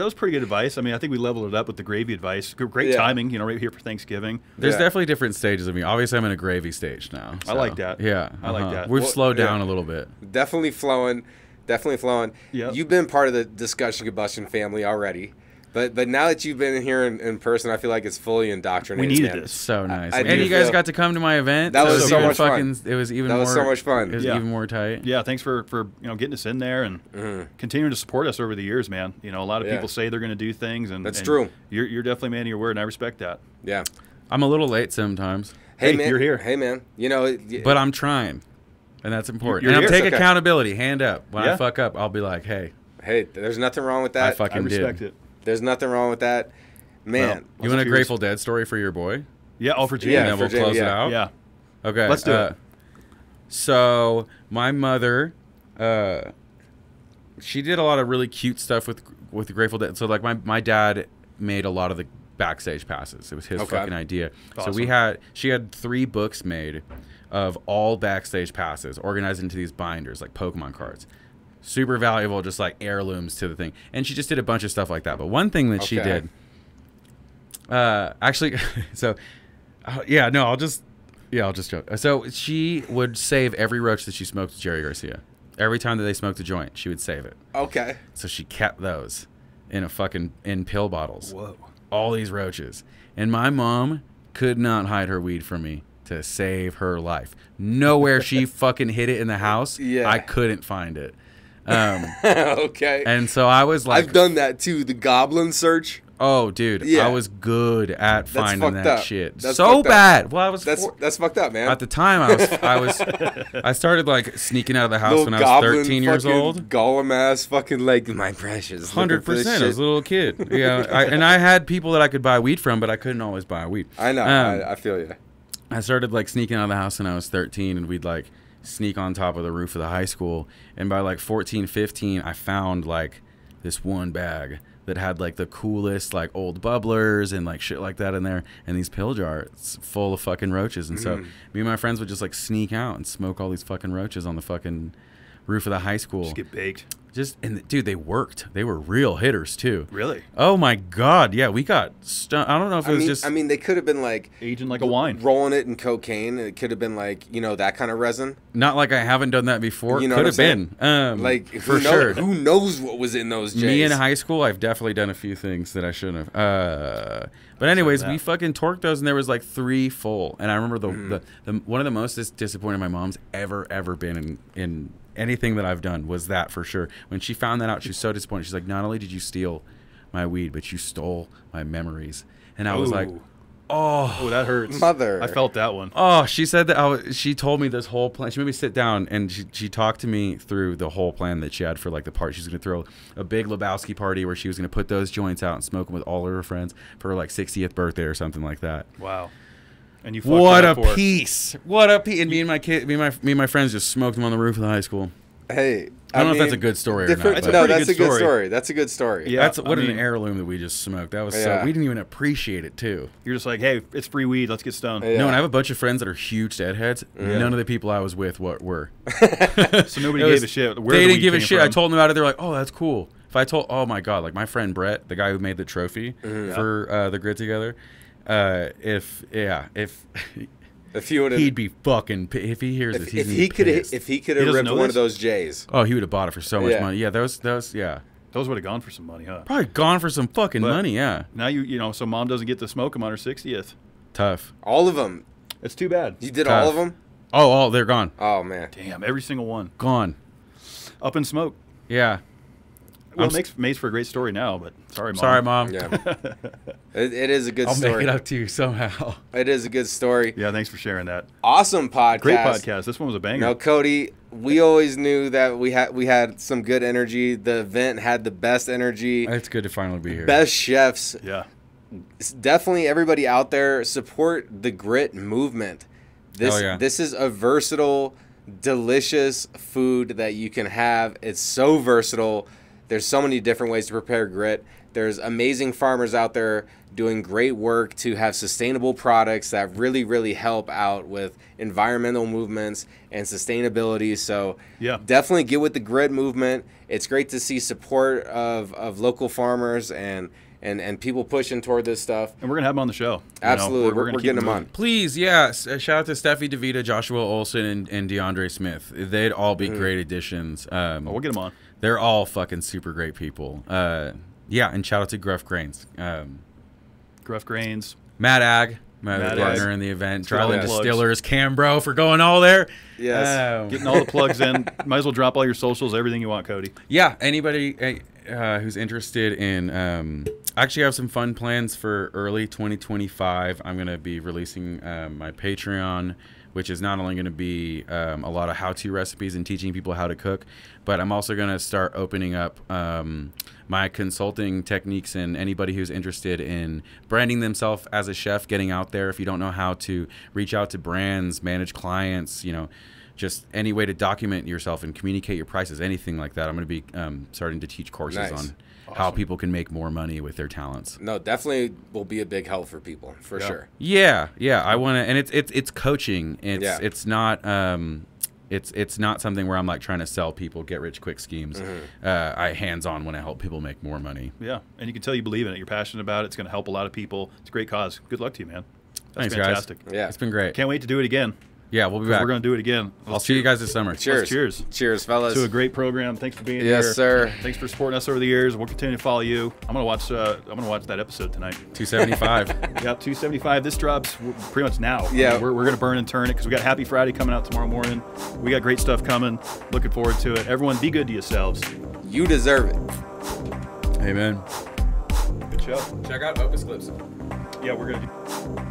S7: was pretty good advice. I mean, I think we leveled it up with the gravy advice. Great
S5: Yeah.
S7: timing, you know, right here for Thanksgiving.
S6: There's
S5: Yeah.
S6: definitely different stages of me. Obviously, I'm in a gravy stage now.
S7: I like that.
S6: Yeah,
S7: I like that.
S6: We've
S5: Well,
S6: slowed down
S5: yeah.
S6: a little bit.
S5: Definitely flowing.
S7: Yep.
S5: You've been part of the Discussion Combustion family already, but now that you've been here in person, I feel like it's fully indoctrinated.
S7: We needed
S5: man.
S7: this.
S6: So nice.
S5: I
S6: and
S5: do
S6: you guys
S5: feel-
S6: got to come to my event.
S5: That
S6: so
S5: was
S6: it
S5: so
S6: even
S5: much fun.
S6: It was even
S5: That
S6: more.
S5: was so much fun.
S6: It was
S7: Yeah.
S6: even more tight.
S7: Yeah, thanks for getting us in there and continuing to support us over the years, man. You know, a lot of
S5: Yeah.
S7: people say they're going to do things, and
S5: That's
S7: and
S5: true.
S7: You're definitely a man of your word, and I respect that.
S5: Yeah.
S6: I'm a little late sometimes,
S5: Hey,
S7: Hey,
S5: man,
S7: you're here.
S5: Hey man, you know,
S6: but I'm trying, and that's important.
S7: You're
S6: and I'm
S7: here.
S6: take
S5: Okay.
S6: accountability. Hand up. When I
S7: Yeah.
S6: fuck up, I'll be like, hey,
S5: hey, there's nothing wrong with
S6: I
S5: that.
S6: fucking
S7: I respect
S6: did.
S7: it.
S5: There's nothing wrong with that, man.
S7: Well,
S6: You
S7: What's
S6: want a
S7: up yours?
S6: Grateful Dead story for your boy?
S7: Yeah, all for Jamie.
S5: Yeah,
S6: and then
S5: for
S6: we'll
S5: Jamie,
S6: close it
S5: yeah.
S6: out.
S7: Yeah.
S6: Okay.
S7: Let's do it.
S6: So my mother she did a lot of really cute stuff with the Grateful Dead. So like my dad made a lot of the backstage passes. It was his fucking idea.
S7: Awesome.
S6: So she had 3 books made of all backstage passes organized into these binders like Pokemon cards. Super valuable, just like heirlooms to the thing. And she just did a bunch of stuff like that. But one thing that she did, actually, so I'll just joke. So she would save every roach that she smoked with Jerry Garcia. Every time that they smoked a joint, she would save it.
S5: Okay.
S6: So she kept those in pill bottles.
S7: Whoa.
S6: All these roaches. And my mom could not hide her weed from me to save her life. Nowhere she fucking hid it in the house.
S5: Yeah.
S6: I couldn't find it.
S5: Okay.
S6: And so I was like,
S5: I've done that too. The goblin search.
S6: oh, dude,
S5: Yeah.
S6: I was good at finding
S5: fucked
S6: that
S5: up.
S6: shit.
S5: That's
S6: So
S5: fucked up.
S6: bad. Well, I was
S5: That's fucked up, man.
S6: at the time. I started like sneaking out of the house
S5: Little
S6: when I was
S5: goblin
S6: 13 years
S5: fucking
S6: old.
S5: Golem ass fucking like my precious. looking for this
S6: 100%. I was
S5: shit.
S6: a little kid. Yeah, and I had people that I could buy weed from, but I couldn't always buy weed.
S5: I know. I feel you.
S6: I started like sneaking out of the house when I was 13, and we'd like sneak on top of the roof of the high school. And by like 14, 15, I found like this one bag that had like the coolest like old bubblers and like shit like that in there, and these pill jars full of fucking roaches. And so me and my friends would just like sneak out and smoke all these fucking roaches on the fucking roof of the high school.
S7: Just get baked.
S6: Dude, they worked. They were real hitters too.
S7: Really?
S6: Oh my god, yeah, we got I don't know if it was just.
S5: I mean, they could have been like
S7: Aging like a wine.
S5: rolling it in cocaine. It could have been like that kind of resin.
S6: Not like I haven't done that before.
S5: You know
S6: Could
S5: what
S6: have
S5: I'm
S6: been.
S5: Like
S6: for sure.
S5: Who knows what was in those J's?
S6: Me in high school, I've definitely done a few things that I shouldn't have. But anyways, we fucking torqued those, and there was like 3 full. And I remember the one of the most disappointed my mom's ever been in anything that I've done was that for sure. When she found that out, she was so disappointed. She's like, not only did you steal my weed, but you stole my memories. And I was like,
S7: oh, that hurts.
S5: Mother.
S7: I felt that one.
S6: oh, she said that she told me this whole plan. She made me sit down, and she talked to me through the whole plan that she had for like the party. She was going to throw a big Lebowski party where she was going to put those joints out and smoke them with all of her friends for her like 60th birthday or something like that.
S7: Wow. And you fucked
S6: What
S7: it
S6: a
S7: up for her.
S6: piece! What a piece! And me and my friends just smoked them on the roof of the high school.
S5: Hey,
S6: I don't know if that's a good story or not.
S5: different-
S6: but
S5: No,
S7: pretty
S5: that's a
S7: good
S5: good
S7: story.
S5: story. That's a good story.
S7: Yeah.
S6: that's
S7: I
S6: an
S7: mean-
S6: heirloom that we just smoked. That was
S5: Yeah.
S6: so we didn't even appreciate it too.
S7: You're just like, hey, it's free weed. Let's get stoned.
S5: Yeah.
S6: No, and I have a bunch of friends that are huge deadheads. None of the people I was with were.
S7: So nobody
S6: It was-
S7: gave a shit. Where
S6: They
S7: the
S6: didn't
S7: weed
S6: give a
S7: came
S6: shit. I
S7: from.
S6: told them about it. They're like, "Oh, that's cool." If I told, oh my god, like my friend Brett, the guy who made the trophy for the Grit Together, if
S5: If you would have,
S6: he'd be fucking. If he hears this,
S5: if
S6: he'd
S5: he
S6: be
S5: could
S6: pissed.
S5: if he could
S7: He
S5: have
S7: doesn't
S5: ripped
S7: know
S5: one
S7: this?
S5: of those J's.
S6: Oh, he would have bought it for so much
S5: Yeah.
S6: money. Yeah, those yeah.
S7: Those would have gone for some money, huh?
S6: Probably gone for some fucking
S7: But-
S6: money. Yeah,
S7: Now you know, so mom doesn't get to smoke them on her 60th.
S6: tough.
S5: All of them.
S7: It's too bad.
S5: You did
S6: Tough.
S5: all of them.
S6: Oh, they're gone.
S5: Oh man.
S7: Damn, every single one.
S6: Gone.
S7: Up in smoke.
S6: Yeah.
S7: Well,
S6: I'm
S7: it makes for a great story now, but sorry, mom.
S6: Sorry, mom.
S5: Yeah. it is a good
S6: I'll
S5: story.
S6: make it up to you somehow.
S5: It is a good story.
S7: Yeah, thanks for sharing that.
S5: Awesome podcast.
S7: Great podcast. This one was a banger.
S5: No, Cody, we always knew that we had some good energy. The event had the best energy,
S6: It's good to finally be here.
S5: best chefs.
S7: Yeah.
S5: Definitely everybody out there, support the grit movement.
S6: Hell yeah.
S5: This is a versatile, delicious food that you can have. It's so versatile. There's so many different ways to prepare grit. There's amazing farmers out there doing great work to have sustainable products that really, really help out with environmental movements and sustainability. So
S7: Yeah.
S5: definitely get with the grit movement. It's great to see support of local farmers and people pushing toward this stuff.
S7: And we're going to have them on the show. You know,
S5: Absolutely. We're
S7: gonna keep
S5: getting them
S7: moving.
S5: on.
S6: Please, yes. Shout out to Steffi DeVita, Joshua Olson, and DeAndre Smith. They'd all be great additions.
S7: We'll get them on.
S6: They're all fucking super great people. Yeah, and shout out to Gruff Grains.
S7: Gruff Grains.
S6: Matt Ag, my
S7: Matt
S6: partner
S7: Ag.
S6: in the event.
S7: get all
S6: Dryland
S7: the plugs.
S6: Distillers, Cambro for going all there.
S5: Yes.
S7: Getting all the plugs in. Might as well drop all your socials, everything you want, Cody.
S6: Yeah, anybody who's interested in... actually, I have some fun plans for early 2025. I'm going to be releasing my Patreon, which is not only going to be a lot of how-to recipes and teaching people how to cook, but I'm also going to start opening up my consulting techniques, and anybody who's interested in branding themselves as a chef, getting out there. If you don't know how to reach out to brands, manage clients, just any way to document yourself and communicate your prices, anything like that. I'm going to be starting to teach courses on how people can make more money with their talents.
S5: No, definitely will be a big help for people, for sure.
S6: Yeah. I want to, and it's coaching. It's not it's not something where I'm like trying to sell people get rich quick schemes. I hands-on when I help people make more money.
S7: Yeah, and you can tell you believe in it. You're passionate about it. It's going to help a lot of people. It's a great cause. Good luck to you, man. That's
S6: Thanks,
S7: fantastic.
S6: guys. Yeah, it's been great.
S7: Can't wait to do it again.
S6: Yeah, we'll be back.
S7: We're going to do it again.
S6: I'll see you guys this summer.
S5: Cheers.
S7: Cheers.
S5: Cheers, fellas.
S7: To a great program. Thanks for being here.
S5: Yes, sir.
S7: Thanks for supporting us over the years. We'll continue to follow you. I'm gonna watch that episode tonight.
S6: 275.
S7: Yep, 275. This drops pretty much now.
S5: Yeah.
S7: We're gonna burn and turn it because we got Happy Friday coming out tomorrow morning. We got great stuff coming. Looking forward to it. Everyone, be good to yourselves.
S5: You deserve it.
S6: Amen.
S7: Good show.
S6: Check out Opus Clips.
S7: Yeah, we're gonna do.